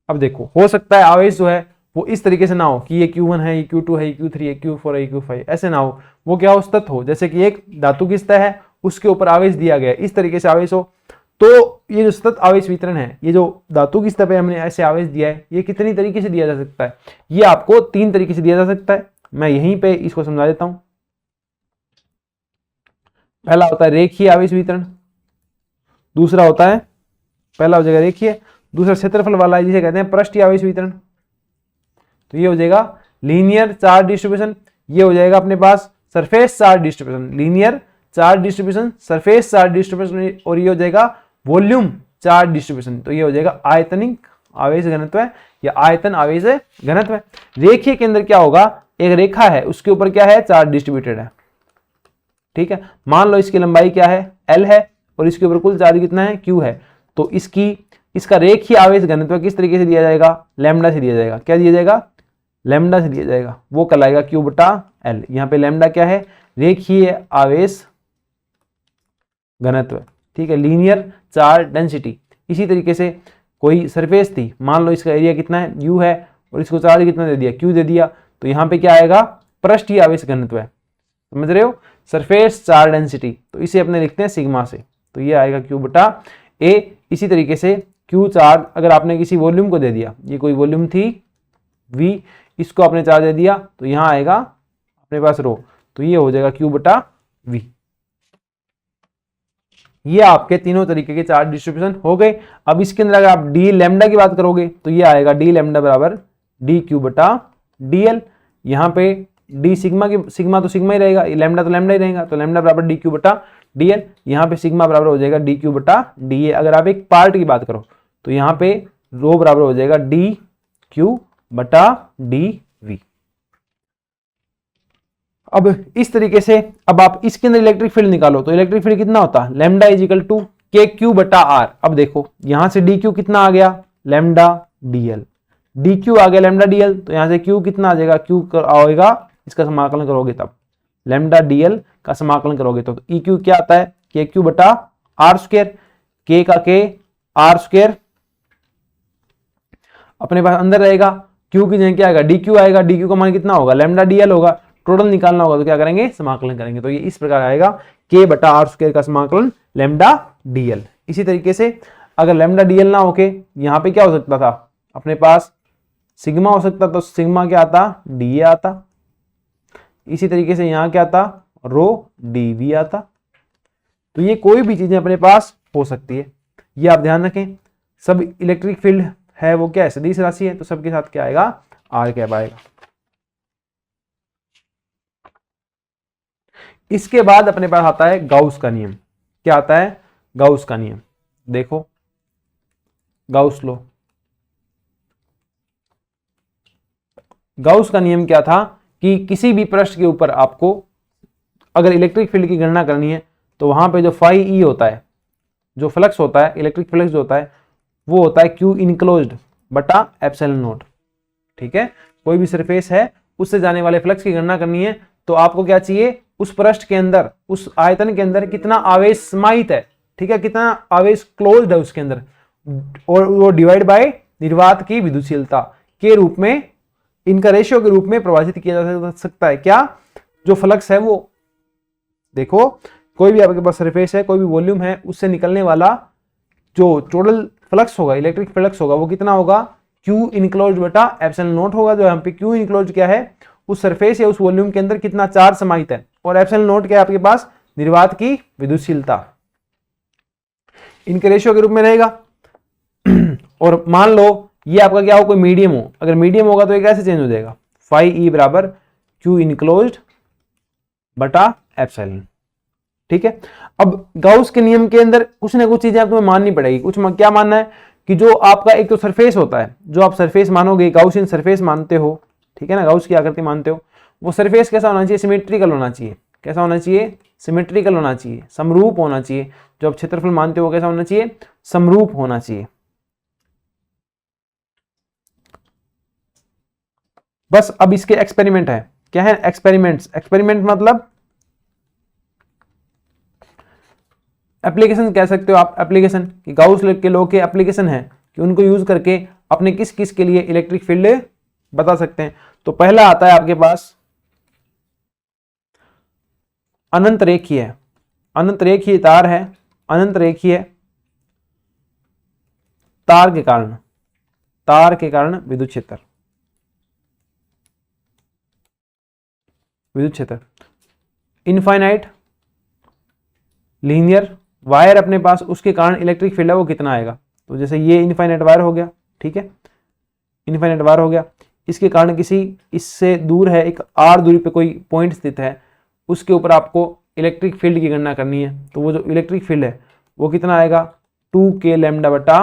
अब देखो हो सकता है आवेश जो है वो इस तरीके से ना हो कि ये Q1 है, ये Q2 है, ये Q3 है, Q4 है, ये Q5, ऐसे ना हो। वो क्या हो, सतत हो। जैसे कि एक धातु की सतह है, उसके ऊपर आवेश दिया गया है, इस तरीके से आवेश हो। तो ये जो सतत आवेश वितरण है, ये जो धातु की सतह पे हमने ऐसे आवेश दिया है, ये कितनी तरीके से दिया जा सकता है? ये आपको 3 तरीके से दिया जा सकता है। मैं यहीं पे इसको समझा देता हूं। पहला होता है रेखीय आवेश वितरण, दूसरा होता है, पहला हो जाएगा रेखीय, दूसरा क्षेत्रफल वाला है जिसे कहते हैं पृष्ठीय आवेश वितरण। तो ये हो जाएगा लीनियर चार्ज डिस्ट्रीब्यूशन, ये हो जाएगा अपने पास surface charge distribution, linear charge distribution, surface charge distribution, और ये हो जाएगा वॉल्यूम चार्ज डिस्ट्रीब्यूशन। तो ये हो जाएगा आयतनिक आवेश घनत्व या आयतन आवेश घनत्व। रेखीय के अंदर क्या होगा, एक रेखा है, उसके ऊपर क्या है, चार्ज डिस्ट्रीब्यूटेड है। ठीक है, मान लो इसकी लंबाई क्या है, L है, और इसके ऊपर कुल चार्ज कितना है, Q है। तो इसका रेखीय आवेश घनत्व किस तरीके से दिया जाएगा, लैम्डा से दिया जाएगा। क्या दिया जाएगा, लैम्डा से दिया जाएगा। वो कहलाएगा Q/L। यहाँ पे लैम्डा क्या है, रेखीय आवेश घनत्व। ठीक है, लीनियर चार्ज डेंसिटी। इसी तरीके से कोई सरफेस थी, मान लो इसका एरिया कितना है, U है, और इसको चार्ज कितना दे दिया, Q दे दिया। तो यहाँ पे क्या आएगा, पृष्ठीय आवेश घनत्व है। समझ रहे हो, सरफेस चार्ज डेंसिटी। तो इसे अपने लिखते हैं सिग्मा से। तो ये आएगा Q/A। इसी तरीके से Q चार्ज अगर आपने किसी वॉल्यूम को दे दिया, ये कोई वॉल्यूम थी V, इसको आपने चार्ज दे दिया, तो यहाँ आएगा अपने पास रो। तो ये हो जाएगा Q/V। ये आपके तीनों तरीके के चार्ज डिस्ट्रीब्यूशन हो गए। अब इसके अंदर अगर आप डी लैम्डा की बात करोगे तो ये आएगा डी लैम्डा बराबर dQ/dl। यहाँ पे डी सिग्मा तो सिग्मा ही रहेगा, लैम्डा तो लैम्डा ही रहेगा, तो लैम्डा बराबर dQ/dl। यहाँ पे सिग्मा बराबर हो जाएगा dQ/dA। अगर आप एक पार्ट की बात करो तो यहाँ पे रो बराबर हो जाएगा dQ/dV। अब इस तरीके से अब आप इसके अंदर इलेक्ट्रिक फील्ड निकालो तो इलेक्ट्रिक फील्ड कितना होता है, लैम्डा = KQ/R। अब देखो यहां से dQ कितना आ गया, लैम्डा dl, dQ आ गया लैम्डा dl। तो यहां से Q कितना आ जाएगा, Q आएगा, इसका समाकलन करोगे तब लैम्डा dl का समाकलन करोगे तो EQ क्या आता है, KQ/R²। K का K, R² अपने पास अंदर रहेगा, Q की जगह क्या आएगा, dQ आएगा, dQ का मान कितना होगा, लैम्डा dl होगा। टोटल निकालना होगा तो क्या करेंगे, समाकलन करेंगे। तो ये इस प्रकार आएगा K/R² का समाकलन लैम्डा dl। इसी तरीके से अगर लैम्डा dl ना होके यहाँ पे क्या हो सकता था, अपने पास सिग्मा हो सकता, तो सिग्मा क्या आता, dA आता। इसी तरीके से यहाँ क्या आता, रो dV आता। तो ये कोई भी चीजें अपने पास हो सकती है, ये आप ध्यान रखें। सब इलेक्ट्रिक फील्ड है वो क्या है, सदिश राशि है, तो सबके साथ क्या आएगा, R कैप आएगा। इसके बाद अपने पास आता है गाउस का नियम। क्या आता है, गाउस का नियम। देखो गाउस लॉ, गाउस का नियम क्या था कि किसी भी पृष्ठ के ऊपर आपको अगर इलेक्ट्रिक फील्ड की गणना करनी है तो वहां पे जो फाई ई होता है, जो फ्लक्स होता है, इलेक्ट्रिक फ्लक्स जो होता है वो होता है Q इनक्लोज्ड बटा एप्सिलॉन नॉट। ठीक है, कोई भी सरफेस है उससे जाने वाले फ्लक्स की गणना करनी है तो आपको क्या चाहिए, उस पृष्ठ के अंदर, उस आयतन के अंदर कितना आवेश समाहित है, ठीक है, कितना आवेश क्लोज्ड है उसके अंदर, और वो डिवाइड बाय निर्वात की विद्युतशीलता के रूप में, इनका रेशियो के रूप में प्रभावित किया जा सकता है। क्या, जो फ्लक्स है वो, देखो कोई भी आपके पास सरफेस है, कोई भी वॉल्यूम है, उससे निकलने वाला जो टोटल फ्लक्स होगा, इलेक्ट्रिक फ्लक्स होगा, वो कितना होगा, Q इनक्लोज्ड बटा एप्सिलॉन नॉट होगा। जो यहाँ पे Q इनक्लोज्ड क्या है, उस सरफेस या उस वॉल्यूम के अंदर कितना चार्ज समाहित है, और एप्सिलॉन नॉट क्या है आपके पास, निर्वात की विद्युतशीलता, इनके रेशियो के रूप में रहेगा। और मान लो ये आपका क्या हो, कोई मीडियम हो, अगर मीडियम होगा तो ये कैसे चेंज हो जाएगा, फाई ई बराबर Q इनक्लोज्ड बटा एप्सिलॉन। ठीक है, अब गाउस के नियम के अंदर कुछ ना कुछ चीजें आप तुम्हें माननी पड़ेगी। कुछ क्या मानना है कि जो आपका एक तो सरफेस होता है, जो आप सरफेस मानोगे, गाउसियन सरफेस मानते हो, ठीक है ना, गाउस की आकृति मानते हो, वो सरफेस कैसा होना चाहिए, सिमेट्रिकल होना चाहिए। कैसा होना चाहिए, सिमेट्रिकल होना चाहिए, समरूप होना चाहिए। जो आप क्षेत्रफल मानते हो कैसा होना चाहिए, समरूप होना चाहिए। बस अब इसके एक्सपेरिमेंट है, क्या है, एक्सपेरिमेंट्स। एक्सपेरिमेंट मतलब एप्लीकेशन कह सकते हो आप, एप्लीकेशन कि गाउस के लॉ के एप्लीकेशन है कि उनको यूज करके अपने किस किस के लिए इलेक्ट्रिक फील्ड बता सकते हैं। तो पहला आता है आपके पास अनंत रेखीय, अनंत रेखीय तार है, अनंत रेखीय तार के कारण विद्युत क्षेत्र, इनफाइनाइट लीनियर वायर अपने पास, उसके कारण इलेक्ट्रिक फील्ड है वो कितना आएगा। तो जैसे ये इनफाइनाइट वायर हो गया, ठीक है, इनफाइनाइट वायर हो गया, इसके कारण किसी इससे दूर है एक r दूरी पे कोई पॉइंट स्थित है, उसके ऊपर आपको इलेक्ट्रिक फील्ड की गणना करनी है। तो वो जो इलेक्ट्रिक फील्ड है वो कितना आएगा 2k लैम्डा बटा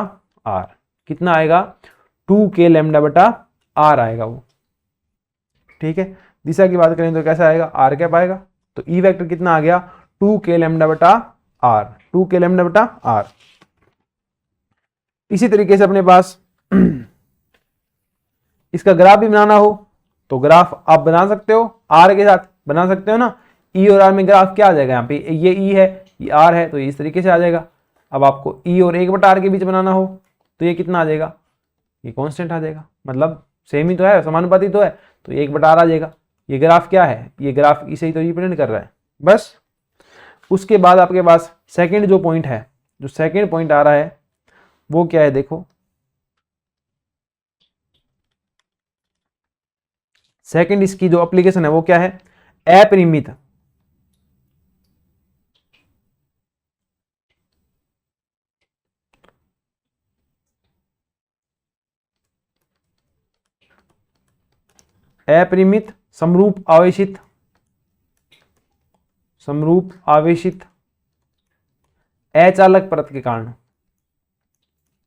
r, कितना आएगा 2k लैम्डा बटा r आएगा वो, ठीक है। दिशा की बात करें तो कैसा आएगा r कैप आएगा, तो ई वेक्टर कितना आ गया 2k लैम्डा बटा r, 2k लैम्डा बटा r। इसी तरीके से अपने पास इसका ग्राफ भी बनाना हो तो ग्राफ आप बना सकते हो, r के साथ बना सकते हो ना, e और r में ग्राफ क्या आ जाएगा, यहाँ पे ये e है ये r है तो ये इस तरीके से आ जाएगा। अब आपको e और 1/r के बीच बनाना हो तो ये कितना आ जाएगा, ये कांस्टेंट आ जाएगा, मतलब सेम ही तो है, समानुपाती तो है, तो ये 1/r आ जाएगा। ये ग्राफ क्या है, ये ग्राफ इसे ही तो रिप्रेजेंट कर रहा है बस। उसके बाद आपके पास सेकंड जो पॉइंट है, जो सेकंड पॉइंट आ रहा है वो क्या है, देखो सेकंड इसकी जो एप्लीकेशन है वो क्या है, अपरिमित समरूप आवेशित अचालक परत के कारण,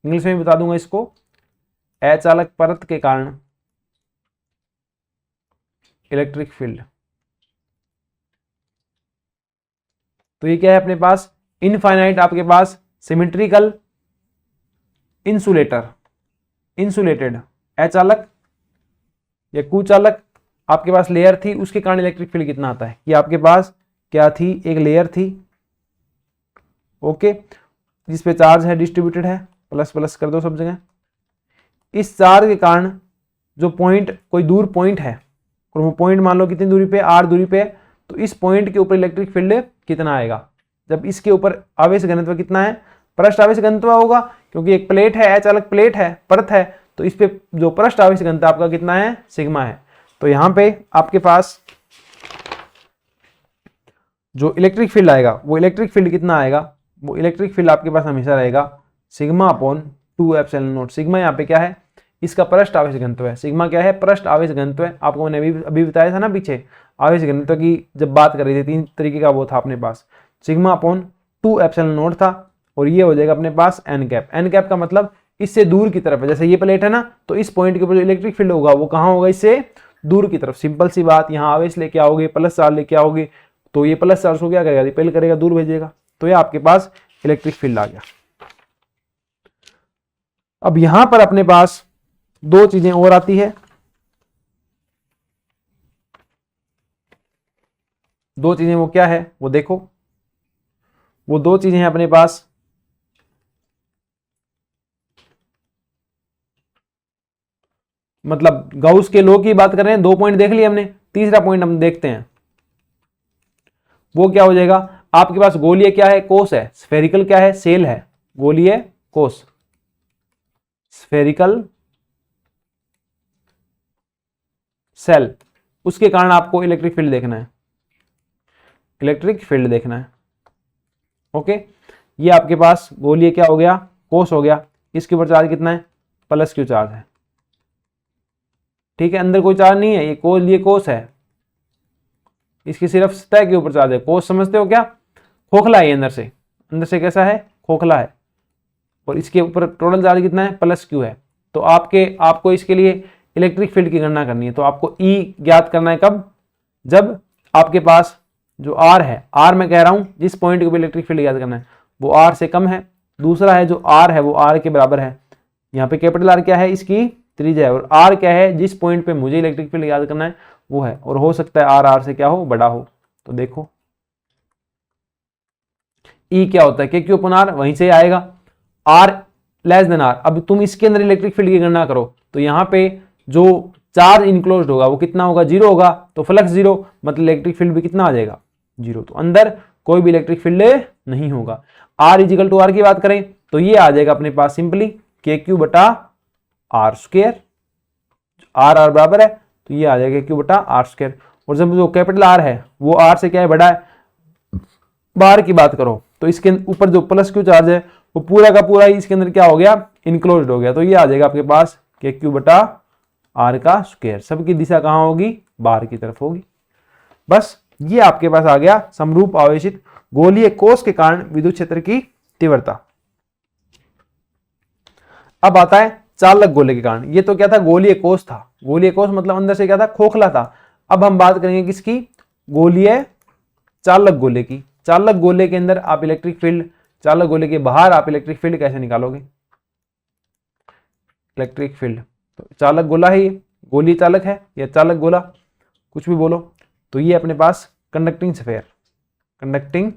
इंग्लिश में बता दूंगा इसको, अचालक परत के कारण इलेक्ट्रिक फील्ड। तो ये क्या है अपने पास, इनफाइनाइट आपके पास सिमेट्रिकल इंसुलेटेड अचालक या कुचालक आपके पास लेयर थी, उसके कारण इलेक्ट्रिक फील्ड कितना आता है। ये आपके पास क्या थी, एक लेयर थी, ओके, जिस पे चार्ज है डिस्ट्रीब्यूटेड है, प्लस प्लस कर दो सब जगह। इस चार्ज के कारण जो पॉइंट, कोई दूर पॉइंट है, और वो पॉइंट मान लो कितनी दूरी पे, r दूरी पे, तो इस पॉइंट के ऊपर इलेक्ट्रिक फील्ड कितना आएगा, जब इसके ऊपर आवेश घनत्व कितना है, पृष्ठ आवेश घनत्व होगा, क्योंकि एक प्लेट है, अचालक प्लेट है, परत है, तो इस पे जो पृष्ठ आवेश घनत्व आपका कितना है, सिग्मा है। तो यहां पे आपके पास जो इलेक्ट्रिक फील्ड आएगा वो इलेक्ट्रिक फील्ड कितना आएगा, वो इलेक्ट्रिक फील्ड आपके पास हमेशा रहेगा sigma upon 2 epsilon not. Sigma यहाँ पे क्या है, इसका पृष्ठ आवेश घनत्व है, सिग्मा क्या है, पृष्ठ आवेश घनत्व है। आपको मैंने अभी बताया था ना पीछे, आवेश घनत्व की जब बात कर रही थी, 3 तरीके का वो था अपने पास, सिग्मा अपॉन 2 एप्सिलॉन नॉट था, और ये हो जाएगा अपने पास एन कैप। एन कैप का मतलब इससे दूर की तरफ है, जैसे ये प्लेट है ना, तो इस पॉइंट के ऊपर जो इलेक्ट्रिक फील्ड होगा वो कहाँ होगा, इससे दूर की तरफ। सिंपल सी बात, यहाँ आवेश लेके आओगे, प्लस चार्ज लेके आओगे, तो ये प्लस चार्ज को क्या करेगा, रिपेल करेगा, दूर भेजेगा, तो ये आपके पास इलेक्ट्रिक फील्ड आ गया। अब यहां पर अपने पास 2 चीजें और आती है, 2 चीजें वो क्या है वो देखो, वो 2 चीजें हैं अपने पास, मतलब गाउस के लॉ की बात कर रहे हैं। 2 पॉइंट देख लिए हमने, तीसरा पॉइंट हम देखते हैं, वो क्या हो जाएगा। आपके पास गोलीय क्या है, कोस है, स्फेरिकल क्या है, सेल है, गोलीय कोस, स्फेरिकल सेल, उसके कारण आपको इलेक्ट्रिक फील्ड देखना है, इलेक्ट्रिक फील्ड देखना है, ओके। ये आपके पास गोलीय क्या हो गया, कोस हो गया, इसके ऊपर चार्ज कितना है, प्लस क्यू चार्ज है, ठीक है, अंदर कोई चार्ज नहीं है, ये कोस है, इसकी सिर्फ सतह के ऊपर चार्ज है। कोस समझते हो क्या, खोखला है, अंदर से कैसा है, खोखला है, और इसके ऊपर टोटल चार्ज कितना है, प्लस क्यू है। तो आपको इसके लिए इलेक्ट्रिक फील्ड की गणना करनी है, तो आपको ई ज्ञात करना है कब, जब आपके पास जो आर है, आर मैं कह रहा हूं जिस पॉइंट के ऊपर इलेक्ट्रिक फील्ड ज्ञात करना है वो आर से कम है, दूसरा है जो आर है वो आर के बराबर है। यहाँ पे कैपिटल आर क्या है, इसकी त्रिज्या है, और आर क्या है, जिस पॉइंट पे मुझे इलेक्ट्रिक फील्ड याद करना है वो है, और हो सकता है आर से क्या हो, बड़ा हो। तो देखो ई क्या होता है, के क्यू अपन आर, वहीं से आएगा, आर लेस देन आर। अब तुम इसके अंदर इलेक्ट्रिक फील्ड की गणना करो, तो यहाँ पे जो चार्ज इनक्लोज्ड होगा वो कितना होगा, 0 होगा, तो फ्लक्स 0, मतलब इलेक्ट्रिक फील्ड भी कितना आ जाएगा, 0। तो अंदर कोई भी इलेक्ट्रिक फील्ड नहीं होगा। R इजिकल टू आर की बात करें तो ये आ जाएगा अपने पास सिंपली के क्यू बटा आर स्क्वायर, आर आर बराबर है तो ये आ जाएगा क्यू बटा आर स्क्वायर। और जब जो कैपिटल आर है वो आर से क्या है, बड़ा है, बाहर की बात करो तो इसके ऊपर जो प्लस क्यू चार्ज है वो पूरा का पूरा इसके अंदर क्या हो गया, इनक्लोज्ड हो गया। तो ये आ जाएगा आपके पास के क्यू बटा आर का स्क्वायर। सबकी दिशा कहाँ होगी, बाहर की तरफ होगी। बस ये आपके पास आ गया समरूप आवेशित गोलीय कोष के कारण विद्युत क्षेत्र की तीव्रता। अब आता है चालक गोले के कारण। ये तो क्या था, गोलीय कोष था। गोलीय कोष मतलब अंदर से क्या था, खोखला था। अब हम बात करेंगे किसकी, गोलीय चालक गोले की। चालक गोले के अंदर आप इलेक्ट्रिक फील्ड, चालक गोले के बाहर आप इलेक्ट्रिक फील्ड कैसे निकालोगे, इलेक्ट्रिक फील्ड। तो चालक गोला है, ये गोलीय चालक है या चालक गोला, कुछ भी बोलो। तो ये अपने पास कंडक्टिंग स्फीयर, कंडक्टिंग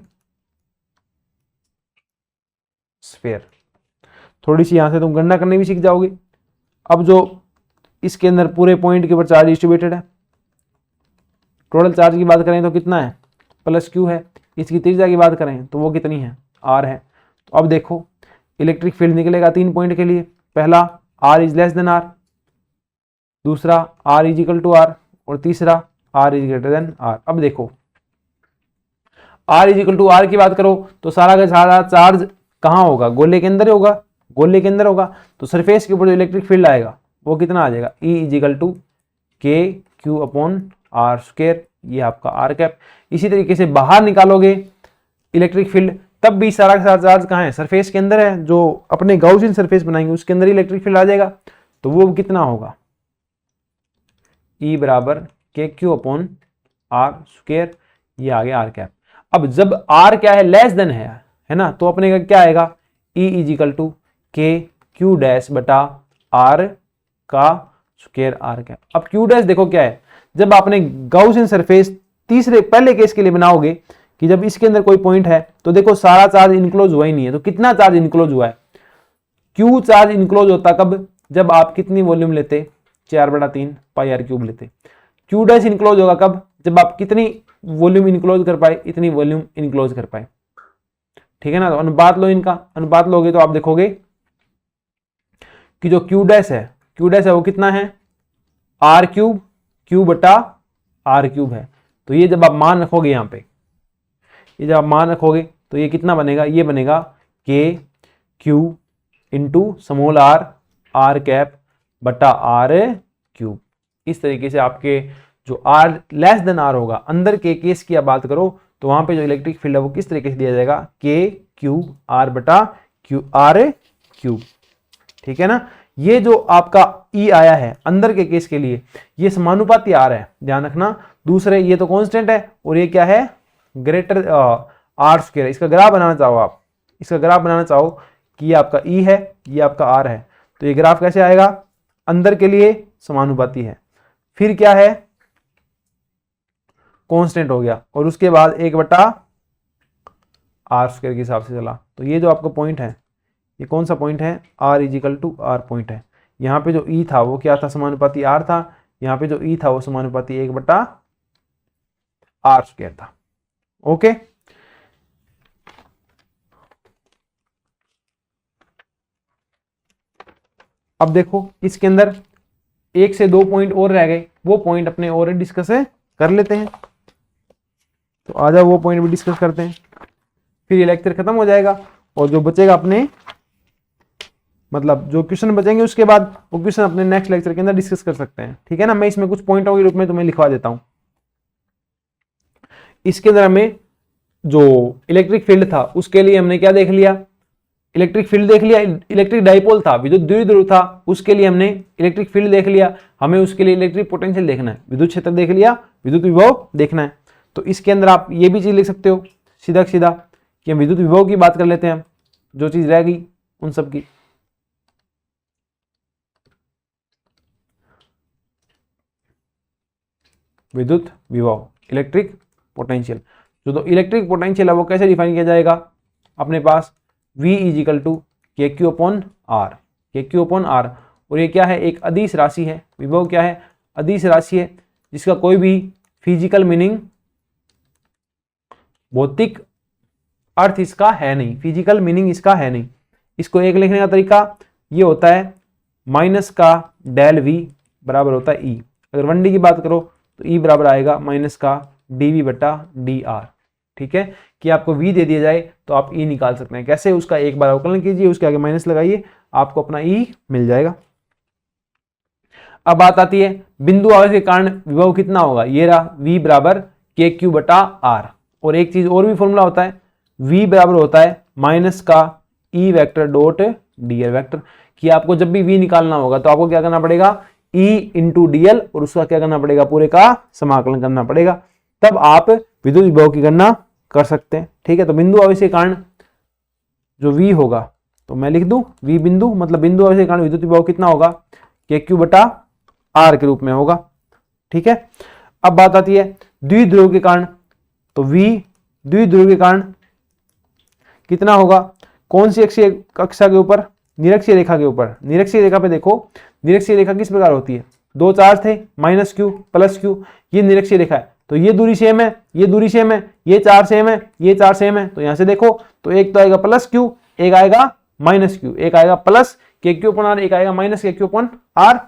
स्फीयर। थोड़ी सी यहां से तुम गणना करने भी सीख जाओगे। अब जो इसके अंदर पूरे पॉइंट के ऊपर चार्ज डिस्ट्रीब्यूटेड है, टोटल चार्ज की बात करें तो कितना है, प्लस क्यू है। इसकी त्रिज्या की बात करें तो वो कितनी है, आर है। तो अब देखो इलेक्ट्रिक फील्ड निकलेगा 3 पॉइंट के लिए। पहला R is less than R, दूसरा R is equal to R, और तीसरा R is greater than R. अब देखो R is equal to R की बात करो तो सारा का सारा चार्ज कहाँ होगा, गोले के अंदर ही होगा, गोले के अंदर होगा। तो सरफेस के ऊपर जो इलेक्ट्रिक फील्ड आएगा वो कितना आ जाएगा, ई इज इक्वल टू के क्यू अपॉन आर स्क्वायर, ये आपका आर कैप। इसी तरीके से बाहर निकालोगे इलेक्ट्रिक फील्ड, तब भी सारा का सारा चार्ज कहाँ है, सरफेस के अंदर है। जो अपने गाउसियन सरफेस बनाएंगे उसके अंदर इलेक्ट्रिक फील्ड आ जाएगा। तो वो कितना होगा, ई बराबर के क्यू अपॉन आर स्क्वायर, ये आ गया आर कैप। अब जब आर क्या है, लेस देन है ना, तो अपने का क्या आएगा, ई इज इक्वल टू के क्यू डैश बटा आर का स्क्वायर आर कैप। अब क्यू डैश देखो क्या है, जब आपने गाउसियन सरफेस तीसरे पहले केस के लिए बनाओगे कि जब इसके अंदर कोई पॉइंट है तो देखो सारा चार्ज इनक्लोज हुआ ही नहीं है। तो कितना चार्ज इनक्लोज हुआ है, क्यू चार्ज इनक्लोज होता कब, जब आप कितनी वॉल्यूम लेते, 4/3 पाई आर क्यूब लेते। क्यू डैश इनक्लोज होगा कब, जब आप कितनी वॉल्यूम इनक्लोज कर पाए, इतनी वॉल्यूम इनक्लोज कर पाए। ठीक है ना। तो अनुपात लो, इनका अनुपात लोगे तो आप देखोगे कि जो क्यू डैश है वो कितना है, आर क्यूब, क्यू बटा आर क्यूब है। तो ये जब आप मान रखोगे यहाँ पे, ये जब आप मान रखोगे तो ये कितना बनेगा, ये बनेगा के q into small r, r cap बटा आर क्यूब। इस तरीके से आपके जो आर लेस देन आर होगा, अंदर के केस की आप बात करो तो वहां पे जो इलेक्ट्रिक फील्ड है वो किस तरीके से दिया जाएगा, के क्यू आर बटा क्यू आर क्यूब। ठीक है ना। ये जो आपका ई आया है अंदर के केस के लिए, ये समानुपाती आर है, ध्यान रखना। दूसरे ये तो कांस्टेंट है और ये क्या है, ग्रेटर आर स्क्वायर। इसका ग्राफ बनाना चाहो आप, इसका ग्राफ बनाना चाहो कि ये आपका ई है, ये आपका आर है, तो ये ग्राफ कैसे आएगा, अंदर के लिए समानुपाती है, फिर क्या है, कांस्टेंट हो गया, और उसके बाद 1/r स्क्वायर के हिसाब से चला। तो ये जो आपका पॉइंट है, ये कौन सा पॉइंट है, r equal to r point है। यहाँ पे जो ई था वो क्या था, समानुपाती r था। यहाँ पे जो ई था वो समानुपाती 1/r स्क्वायर था। ओके। अब देखो इसके अंदर 1 से 2 पॉइंट और रह गए, वो पॉइंट अपने और डिस्कस कर लेते हैं। तो आ जाओ वो पॉइंट भी डिस्कस करते हैं, फिर ये लेक्चर खत्म हो जाएगा। और जो बचेगा अपने, मतलब जो क्वेश्चन बचेंगे उसके बाद वो क्वेश्चन अपने नेक्स्ट लेक्चर के अंदर डिस्कस कर सकते हैं। ठीक है ना। मैं इसमें कुछ पॉइंटों के रूप में तुम्हें लिखवा देता हूं। इसके अंदर हमें जो इलेक्ट्रिक फील्ड था उसके लिए हमने क्या देख लिया, इलेक्ट्रिक फील्ड देख लिया। इलेक्ट्रिक डाइपोल था, विद्युत द्विध्रुव था, उसके लिए हमने इलेक्ट्रिक फील्ड देख लिया। हमें उसके लिए इलेक्ट्रिक पोटेंशियल देखना है, विद्युत क्षेत्र देख लिया, विद्युत विभव देखना है। तो इसके अंदर आप ये भी चीज लिख सकते हो सीधा सीधा कि हम विद्युत विभव की बात कर लेते हैं, जो चीज रह गई उन सब की। विद्युत विभव, इलेक्ट्रिक पोटेंशियल। जो इलेक्ट्रिक पोटेंशियल है वो कैसे डिफाइन किया जाएगा, अपने पास V इजिकल टू के क्यू अपॉन आर, के क्यू अपॉन आर। और ये क्या है, एक अदिश राशि है। विभव क्या है, अदिश राशि है, जिसका कोई भी फिजिकल मीनिंग, भौतिक अर्थ इसका है नहीं, फिजिकल मीनिंग इसका है नहीं। इसको एक लिखने का तरीका, ये होता है माइनस का डेल वी बराबर होता है ई। अगर 1D की बात करो तो ई बराबर आएगा माइनस का dv बटा dr। ठीक है, कि आपको v दे दिया जाए तो आप e निकाल सकते हैं। कैसे? उसका एक बार अवकलन कीजिए, उसके आगे माइनस लगाइए, आपको अपना e मिल जाएगा। अब बात आती है बिंदु आवेश के कारण विभव कितना होगा। ये रहा v बराबर के क्यू बटा r। और एक चीज और भी फॉर्मूला होता है, v बराबर होता है माइनस का e vector dot dl vector. कि आपको जब भी v निकालना होगा तो आपको क्या करना पड़ेगा, e इंटू dl, और उसका क्या करना पड़ेगा, पूरे का समाकलन करना पड़ेगा, तब आप विद्युत विभव की गणना कर सकते हैं। ठीक है, तो बिंदु आवेश के कारण जो v होगा, तो मैं लिख दूं v बिंदु, मतलब बिंदु आवेश के कारण विद्युत विभव कितना होगा, के क्यू बटा r के रूप में होगा। ठीक है, अब बात आती है द्विध्रुव के कारण, तो v द्विध्रुव के कारण कितना होगा, कौन सी अक्षीय कक्षा के ऊपर, निरक्षीय रेखा के ऊपर। निरक्षीय रेखा पे देखो, निरक्षीय रेखा किस प्रकार होती है, दो चार्ज थे, माइनस क्यू प्लस क्यू, ये निरक्षीय रेखा है, तो ये दूरी सेम है, ये दूरी सेम है, ये चार सेम है, ये चार सेम है, तो यहां से देखो तो एक तो आएगा प्लस क्यू, एक आएगा माइनस क्यू, एक आएगा प्लस के क्यू अपन आर, एक आएगा माइनस के क्यू अपन आर।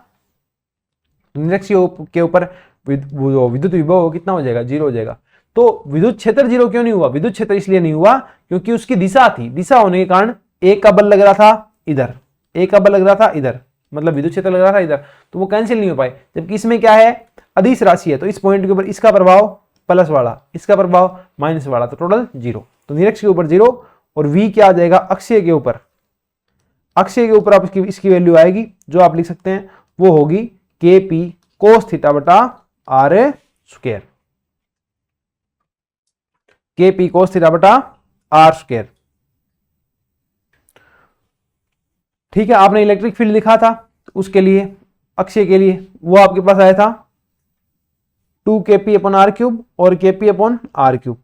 निरक्षीय के ऊपर विद्युत विभव कितना हो जाएगा, जीरो हो जाएगा। तो विद्युत क्षेत्र जीरो क्यों नहीं हुआ, विद्युत क्षेत्र इसलिए नहीं हुआ क्योंकि उसकी दिशा थी, दिशा होने के कारण एक का बल लग रहा था इधर, एक का बल लग रहा था इधर, मतलब विद्युत क्षेत्र लग रहा था इधर, तो वो कैंसिल नहीं हो पाए। जबकि इसमें क्या है, अदिश राशि है, तो इस पॉइंट के ऊपर इसका प्रभाव प्लस वाला, इसका प्रभाव माइनस वाला, तो टोटल जीरो। तो निरक्ष के ऊपर जीरो, और v क्या आ जाएगा, अक्षीय के ऊपर, अक्षीय के ऊपर आप इसकी वैल्यू आएगी, जो आप लिख सकते हैं वो होगी के पी कोस थीटा बटा आर स्क्वायर, के पी कोस थीटा बटा आर स्क्वायर। ठीक है, आपने इलेक्ट्रिक फील्ड लिखा था, उसके लिए अक्षय के लिए वो आपके पास आया था 2kp अपॉन आर क्यूब और kp अपॉन आर क्यूब।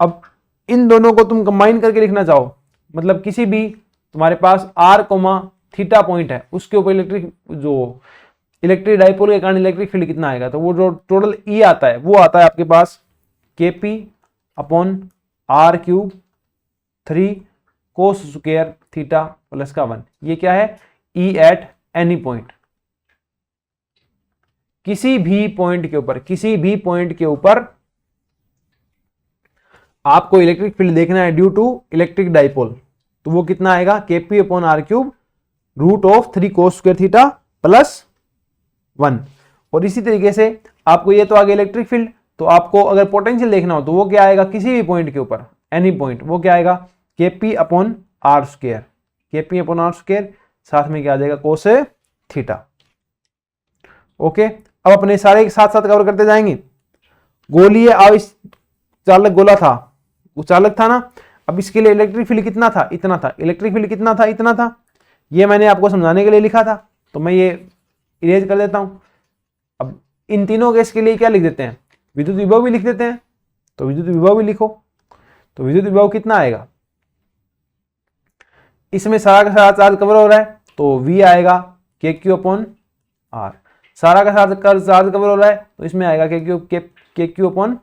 अब इन दोनों को तुम कंबाइन करके लिखना चाहो, मतलब किसी भी तुम्हारे पास r कोमा थीटा पॉइंट है, उसके ऊपर इलेक्ट्रिक डाइपोल के कारण इलेक्ट्रिक फील्ड कितना आएगा, तो वो जो टोटल E आता है वो आता है आपके पास kp upon r cube 3 cos square theta plus का 1। ये क्या है, E एट एनी पॉइंट, किसी भी पॉइंट के ऊपर, किसी भी पॉइंट के ऊपर आपको इलेक्ट्रिक फील्ड देखना है ड्यू टू इलेक्ट्रिक डाइपोल, तो वो कितना आएगा, kp upon r cube root of 3 cos square theta plus 1। और इसी तरीके से आपको ये तो आगे इलेक्ट्रिक फील्ड, तो आपको अगर पोटेंशियल देखना हो तो वो क्या आएगा, किसी भी पॉइंट के ऊपर एनी पॉइंट, वो क्या आएगा, kp upon r square, kp upon r square, साथ में क्या आ जाएगा, कोस थीटा। ओके, अब अपने सारे साथ साथ कवर करते जाएंगे। गोलीय आवेश चालक गोला था, वो चालक था ना, अब इसके लिए इलेक्ट्रिक फील्ड कितना था, इतना था, इलेक्ट्रिक फील्ड कितना था, इतना था। ये मैंने आपको समझाने के लिए लिखा था, तो मैं ये इरेज कर देता हूं। अब इन तीनों केस के लिए क्या लिख देते हैं, विद्युत विभव भी लिख देते हैं, तो विद्युत विभव भी लिखो। तो विद्युत विभव कितना आएगा, इसमें सारा का सारा चार्ज कवर हो रहा है, तो V आएगा के क्यू अपॉन आर, सारा का सारा चार्ज कवर हो रहा है, तो इसमें आएगा के क्यू अपॉन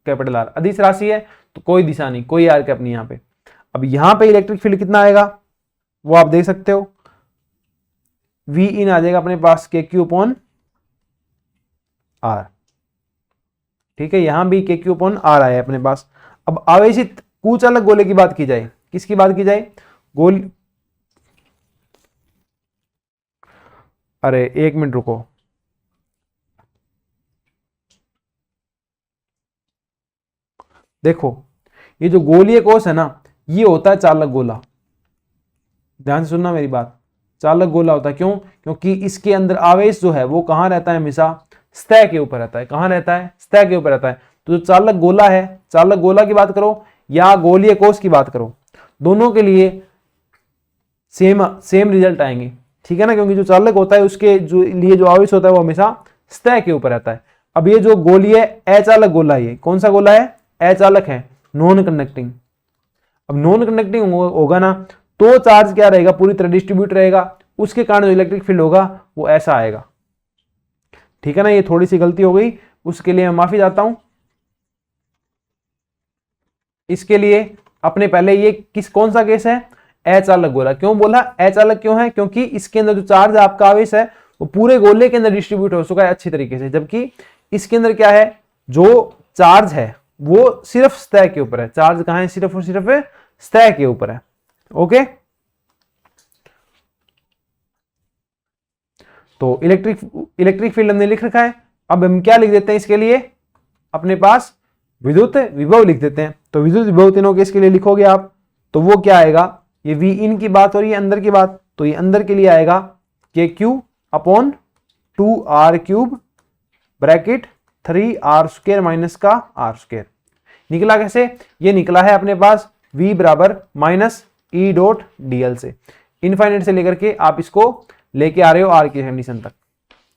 कैपिटल आर। अदिश राशि है तो कोई दिशा नहीं, कोई आर कैप नहीं यहाँ पे। अब यहाँ पे इलेक्ट्रिक फील्ड कितना आएगा वो आप देख सकते हो, V इन आ जाएगा अपने पास के क्यू अपॉन आर। ठीक है, यहां भी के क्यू अपॉन आर आया अपने पास। अब आवेशित कुचालक गोले की बात की जाए, किसकी बात की जाए, अरे एक मिनट रुको, देखो ये जो गोलीय कोश है ना, ये होता है चालक गोला। ध्यान से सुनना मेरी बात, चालक गोला होता है, क्यों, क्योंकि इसके अंदर आवेश जो है वो कहां रहता है, हमेशा सतह के ऊपर रहता है। कहां रहता है, सतह के ऊपर रहता है। तो जो चालक गोला है, चालक गोला की बात करो या गोलीय कोश की बात करो, दोनों के लिए सेम रिजल्ट आएंगे। ठीक है ना, क्योंकि जो चालक होता है उसके जो आवेश होता है वो हमेशा सतह के ऊपर रहता है। अब ये जो गोलीय अचालक गोला है, ये कौन सा गोला है, अचालक है, नॉन कंडक्टिंग। अब नॉन कंडक्टिंग होगा ना, तो चार्ज क्या रहेगा, पूरी तरह डिस्ट्रीब्यूट रहेगा, उसके कारण जो इलेक्ट्रिक फील्ड होगा वो ऐसा आएगा। ठीक है ना, ये थोड़ी सी गलती हो गई, उसके लिए मैं माफी चाहता हूं। इसके लिए अपने पहले ये कौन सा केस है, अचालक गोला। क्यों बोला अचालक क्यों है? क्योंकि इसके अंदर जो चार्ज आपका आवेश है वो पूरे गोले के अंदर डिस्ट्रीब्यूट हो चुका है अच्छी तरीके से, जबकि इसके अंदर क्या है, जो चार्ज है वो सिर्फ सतह के ऊपर है। चार्ज कहां है? सिर्फ और सिर्फ सतह के ऊपर है। ओके, तो इलेक्ट्रिक फील्ड हमने लिख रखा है। अब हम क्या लिख देते हैं इसके लिए? अपने पास विद्युत विभव लिख देते हैं। तो विद्युत विभव तीनों के इसके लिए लिखोगे आप, तो वो क्या आएगा? ये वी इन की बात हो रही है अंदर की बात, तो ये अंदर के लिए आएगा के Q upon 2r³ bracket 3r² minus का r²। निकला कैसे? ये निकला है अपने पास v बराबर माइनस ई डॉट dl से। इनफाइनाइट से लेकर के आप इसको लेके आ रहे हो r की कंडीशन तक,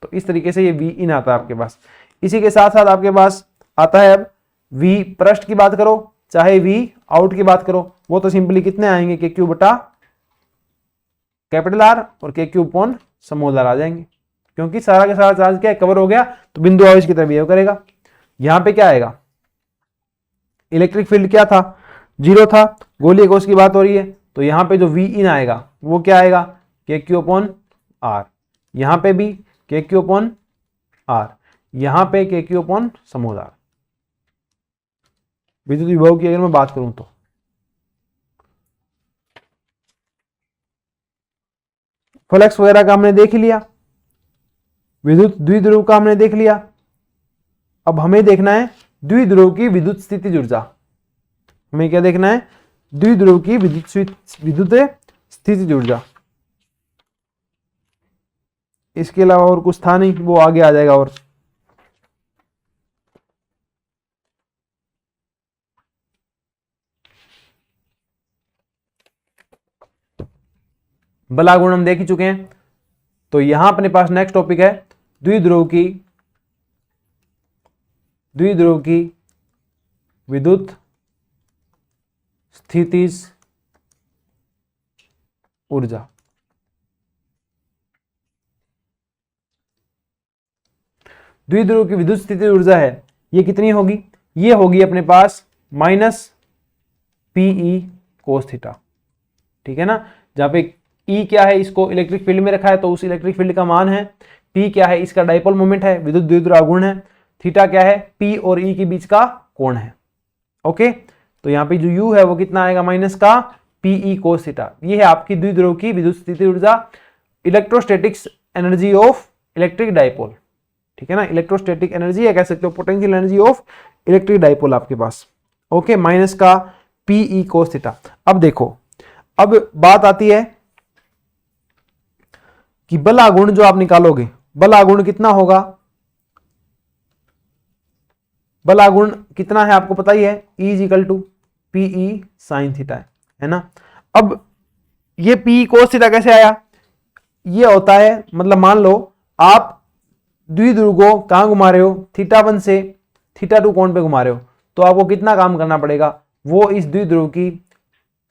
तो इस तरीके से ये v इन आता है आपके पास। इसी के साथ साथ आपके पास आता है अब v पृष्ठ की बात करो चाहे v आउट की बात करो, वो तो सिंपली कितने आएंगे? के क्यू बटा कैपिटल R और के क्यू अपॉन स्मॉल r आ जाएंगे, क्योंकि सारा का सारा चार्ज क्या है? कवर हो गया, तो बिंदु आवेश की तरह बिहेव करेगा। यहां पे क्या आएगा? इलेक्ट्रिक फील्ड क्या था? 0 था। गोलीय कोश की बात हो रही है, तो यहां पे जो वी इन आएगा वो क्या आएगा? के क्यू अपॉन R। यहां पे भी के क्यू अपॉन R, यहां पे के क्यू अपॉन स्मॉल r। विद्युत विभव की अगर मैं बात करूं तो फ्लक्स वगैरह का हमने देख लिया, विद्युत द्विध्रुव का हमने देख लिया। अब हमें देखना है द्विध्रुव की विद्युत स्थितिज ऊर्जा। हमें क्या देखना है? द्विध्रुव की विद्युत स्थितिज ऊर्जा। इसके अलावा और कुछ था नहीं, वो आगे आ जाएगा। और बला गुण हम देख ही चुके हैं, तो यहां अपने पास नेक्स्ट टॉपिक है द्विध्रुव की विद्युत स्थितिज ऊर्जा। द्विध्रुव की विद्युत स्थितिज ऊर्जा है, ये कितनी होगी? ये होगी अपने पास माइनस पीई कोस थीटा। ठीक है ना, जहां पे ई क्या है, इसको इलेक्ट्रिक फील्ड में रखा है, तो उस इलेक्ट्रिक फील्ड का मान है। पी क्या है? इसका डाइपोल मोमेंट है, विद्युत द्विध्रुव आघूर्ण है। थीटा क्या है? पी और ई के बीच का कोण है। ओके, तो यहाँ पे जो यू है वो कितना आएगा? माइनस का पीई कोस थीटा। ये है आपकी द्विध्रुव की विद्युत स्थितिज ऊर्जा, electrostatics energy of electric dipole. ठीक है ना, इलेक्ट्रोस्टैटिक एनर्जी या कह सकते हो potential energy of electric dipole आपके पास। ओके, माइनस का पीई कोस थीटा। अब देखो, अब बात आती है कि बल आघूर्ण जो आप निकालोगे, बल आघूर्ण कितना होगा? बल आघूर्ण कितना है आपको पता ही है, E equal to pE sine theta है ना। अब ये पी कोस थीटा कैसे आया? ये होता है, मतलब मान लो आप द्विध्रुव को कहां घुमा रहे हो? θ1 से θ2 कोण पे घुमा रहे हो, तो आपको कितना काम करना पड़ेगा? वो इस द्विध्रुव की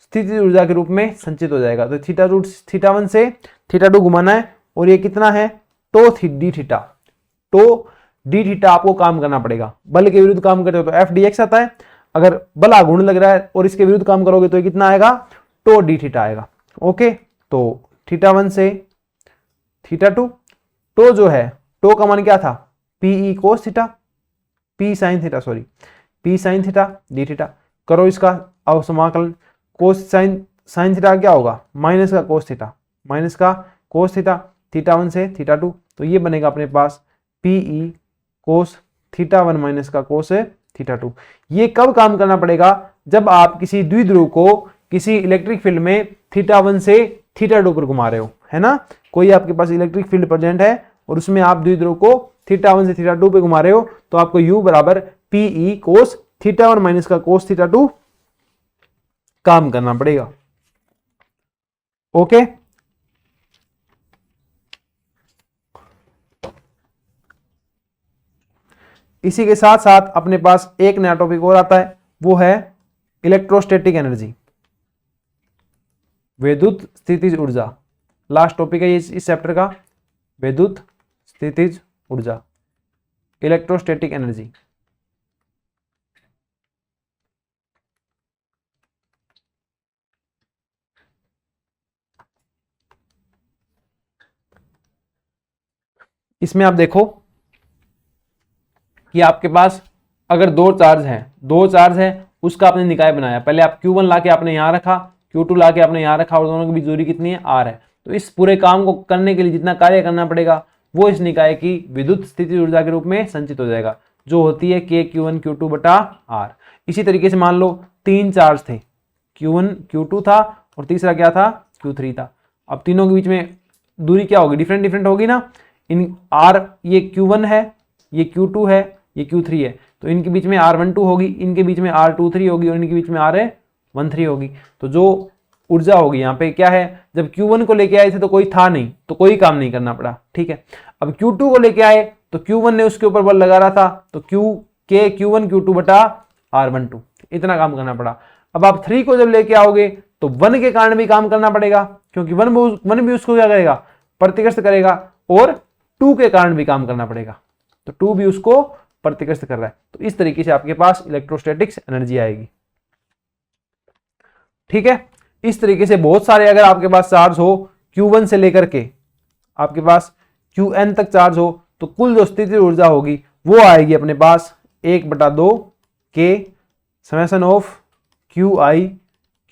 स्थितिज ऊर्जा के रूप में संचित हो जाएगा। तो θ1 से θ2 घुमाना है, और ये कितना है? Tau d theta. Tau d theta आपको काम करना पड़ेगा। बल के विरुद्ध काम करते हो तो एफ डी एक्स आता है, अगर बल आघूर्ण लग रहा है और इसके विरुद्ध काम करोगे तो ये कितना आएगा? टो डी थीटा आएगा। ओके, तो θ1 से θ2, टो जो है, टो का मान क्या था? P E cos theta, P sine theta, sorry P sine theta D theta. करो इसका अवसमाकलन, कोस साइन थीटा क्या होगा? माइनस का कोस थीटा, माइनस का कोस थीटा, θ1 से θ2, तो ये बनेगा अपने पास पीई कोस θ1 माइनस का कोस θ2। ये कब काम करना पड़ेगा? जब आप किसी द्विध्रुव को किसी इलेक्ट्रिक फील्ड में θ1 से θ2 पर घुमा रहे हो, है ना। कोई आपके पास इलेक्ट्रिक फील्ड प्रेजेंट है और उसमें आप द्विध्रुव को θ1 से θ2 पे घुमा रहे हो, तो आपको u बराबर पीई कोस θ1 माइनस का कोस θ2 काम करना पड़ेगा। ओके, इसी के साथ साथ अपने पास एक नया टॉपिक और आता है, वो है इलेक्ट्रोस्टैटिक एनर्जी, विद्युत स्थितिज ऊर्जा। लास्ट टॉपिक है इस चैप्टर का, विद्युत स्थितिज ऊर्जा, इलेक्ट्रोस्टैटिक एनर्जी। इसमें आप देखो कि आपके पास अगर दो चार्ज है उसका आपने निकाय बनाया, पहले आप Q1 लाके आपने यहां रखा, Q2 लाके आपने यहां रखा और दोनों की बीच दूरी कितनी है R है। तो इस पूरे काम को करने के लिए जितना कार्य करना पड़ेगा वो इस निकाय की विद्युत स्थिति ऊर्जा के रूप में संचित हो जाएगा, जो होती है KQ1 Q2 बटा R। इसी तरीके से मान लो 3 चार्ज थे, Q1 Q2 था और तीसरा क्या था, Q3 था। अब तीनों के बीच में दूरी क्या होगी, डिफरेंट होगी ना। इन R ये Q1 है, ये Q2 है, ये Q3 है, तो इनके बीच में R12 होगी, इनके बीच में R23 होगी और इनके बीच में R13 होगी। तो जो ऊर्जा होगी यहाँ पे क्या है, जब Q1 को लेके आए थे तो कोई था नहीं, तो कोई काम नहीं करना पड़ा, ठीक है। अब Q2 को लेके आए तो Q1 ने उसके ऊपर बल लगा रहा था, तो Q1 Q2 बटा R12, इतना काम करना पड़ा। अब आप 3 को जब लेके आओगे तो 1 के कारण भी काम करना पड़ेगा, क्योंकि 1 भी उसको क्या करेगा, प्रतिग्रस्त करेगा, और 2 के कारण भी काम करना पड़ेगा, तो 2 भी उसको प्रतिग्रस्त कर रहा है। तो इस तरीके से आपके पास इलेक्ट्रोस्टैटिक्स एनर्जी आएगी, ठीक है। इस तरीके से बहुत सारे अगर आपके पास चार्ज हो Q1 से लेकर के आपके पास Qn तक चार्ज हो, तो कुल जो स्थितिज ऊर्जा होगी वो आएगी अपने पास 1/2 के समेशन ऑफ QI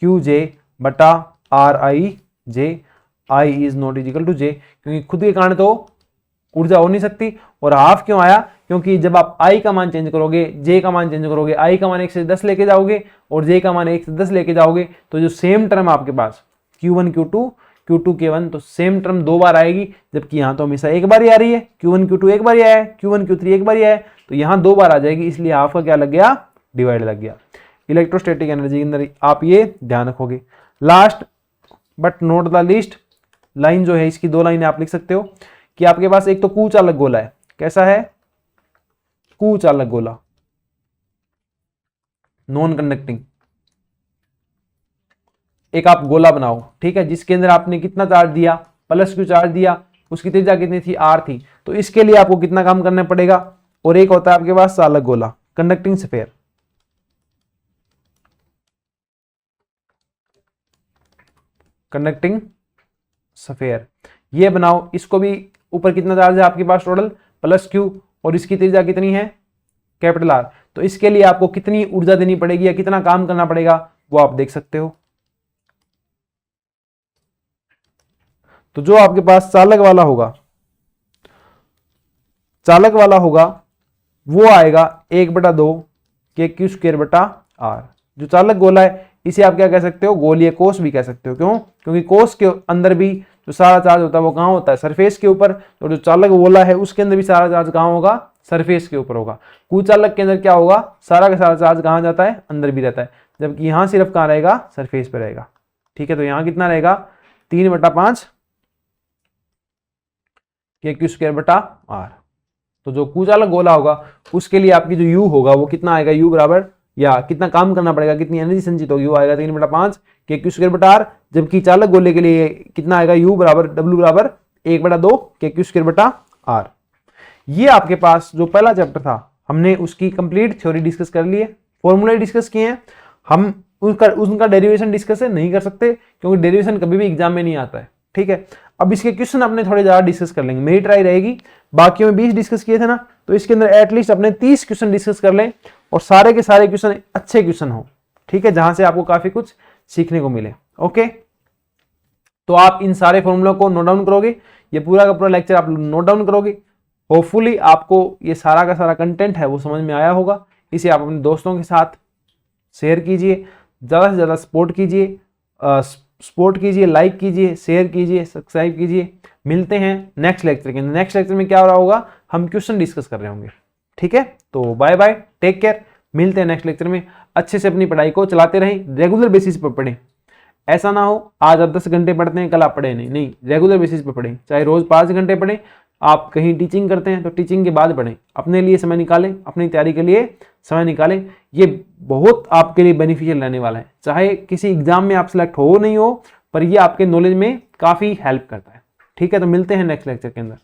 QJ बटा RI J, I is not equal to J, क्योंकि खुद के कारण तो ऊर्जा हो नहीं सकती। और हाफ क्यों आया, क्योंकि जब आप I का मान चेंज करोगे, J का मान चेंज करोगे, I का मान 1 से 10 लेके जाओगे और J का मान 1 से 10 लेके जाओगे, तो जो सेम टर्म आपके पास Q1 Q2 Q2 K1, तो सेम टर्म 2 बार आएगी, जबकि यहाँ तो हमेशा एक बार ही आ रही है। Q1 Q2 एक बार ही आया है, Q1 Q3 एक बार ही आया है, तो यहाँ 2 बार आ जाएगी, इसलिए हाफ का क्या लग गया, डिवाइड लग गया। इलेक्ट्रोस्टैटिक एनर्जी के अंदर आप ये ध्यान रखोगे। Last but not the least line जो है, इसकी 2 लाइनें आप लिख सकते हो कि आपके पास एक तो कुचालक गोला है, कैसा है, कुचालक गोला, नॉन कंडक्टिंग। एक आप गोला बनाओ, ठीक है, जिसके अंदर आपने कितना चार्ज दिया, +Q चार्ज दिया, उसकी त्रिज्या कितनी थी, R थी, तो इसके लिए आपको कितना काम करना पड़ेगा। और एक होता है आपके पास चालक गोला, कंडक्टिंग स्फीयर, कंडक्टिंग स्फीयर ये बनाओ। इसको भी ऊपर कितना चार्ज है आपके पास टोटल, +Q, और इसकी त्रिज्या कितनी है, R। तो इसके लिए आपको कितनी ऊर्जा देनी पड़ेगी या कितना काम करना पड़ेगा वो आप देख सकते हो। तो जो आपके पास चालक वाला होगा वो आएगा 1/2 KQ² बटा R। जो चालक गोला है इसे आप क्या कह सकते हो, गोलीय कोष भी कह सकते हो। क्यों, क्योंकि कोष के अंदर भी जो सारा चार्ज होता है वो कहाँ होता है, सरफेस के ऊपर। तो जो चालक गोला है उसके अंदर भी सारा चार्ज कहाँ होगा, सरफेस के ऊपर होगा। कुचालक के अंदर क्या होगा, सारा का सारा चार्ज कहाँ जाता है, अंदर भी रहता है, जबकि यहाँ सिर्फ कहाँ रहेगा, सरफेस पे रहेगा, ठीक है। तो यहाँ कितना रहेगा, 3/5 KQ² बटा R। तो जो कुचालक गोला होगा उसके लिए आपकी जो U होगा वो कितना आएगा, U बराबर, या कितना काम करना पड़ेगा, कितनी एनर्जी संचित होगी, वो आएगा 3/5 KQ² बटा R। जबकि चालक गोले के लिए कितना आएगा, U बराबर W बराबर 1/2 KQ² बटा R। ये आपके पास जो पहला चैप्टर था हमने उसकी कंप्लीट थ्योरी डिस्कस कर ली है, फॉर्मूले डिस्कस किए हैं। हम उनका डेरिवेशन डिस्कस नहीं कर सकते, क्योंकि डेरिवेशन कभी भी एग्जाम में नहीं आता है, ठीक है। अब इसके क्वेश्चन अपने थोड़े ज्यादा डिस्कस कर लेंगे, मेरी ट्राई रहेगी। बाकी में 20 डिस्कस किए थे ना, तो इसके अंदर एटलीस्ट अपने 30 क्वेश्चन डिस्कस कर लें, और सारे के सारे क्वेश्चन अच्छे क्वेश्चन हो, ठीक है, जहां से आपको काफी कुछ सीखने को मिले। ओके, तो आप इन सारे फॉर्मूलों को नोट डाउन करोगे, ये पूरा का पूरा लेक्चर आप नोट डाउन करोगे। होपफुली आपको ये सारा का सारा कंटेंट है वो समझ में आया होगा। इसे आप अपने दोस्तों के साथ शेयर कीजिए, ज़्यादा से ज़्यादा सपोर्ट कीजिए, लाइक कीजिए, शेयर कीजिए, सब्सक्राइब कीजिए। मिलते हैं नेक्स्ट लेक्चर के अंदर। नेक्स्ट लेक्चर में क्या हो रहा होगा, हम क्वेश्चन डिस्कस कर रहे होंगे, ठीक है। तो बाय बाय, टेक केयर, मिलते हैं नेक्स्ट लेक्चर में। अच्छे से अपनी पढ़ाई को चलाते रहें, रेगुलर बेसिस पर पढ़ें। ऐसा ना हो आज आप 10 घंटे पढ़ते हैं कल आप पढ़े नहीं, रेगुलर बेसिस पर पढ़ें। चाहे रोज 5 घंटे पढ़ें, आप कहीं टीचिंग करते हैं तो टीचिंग के बाद पढ़ें, अपने लिए समय निकालें, अपनी तैयारी के लिए समय निकालें। ये बहुत आपके लिए बेनिफिशियल रहने वाला है, चाहे किसी एग्जाम में आप सिलेक्ट हो नहीं हो, पर ये आपके नॉलेज में काफ़ी हेल्प करता है, ठीक है। तो मिलते हैं नेक्स्ट लेक्चर के अंदर।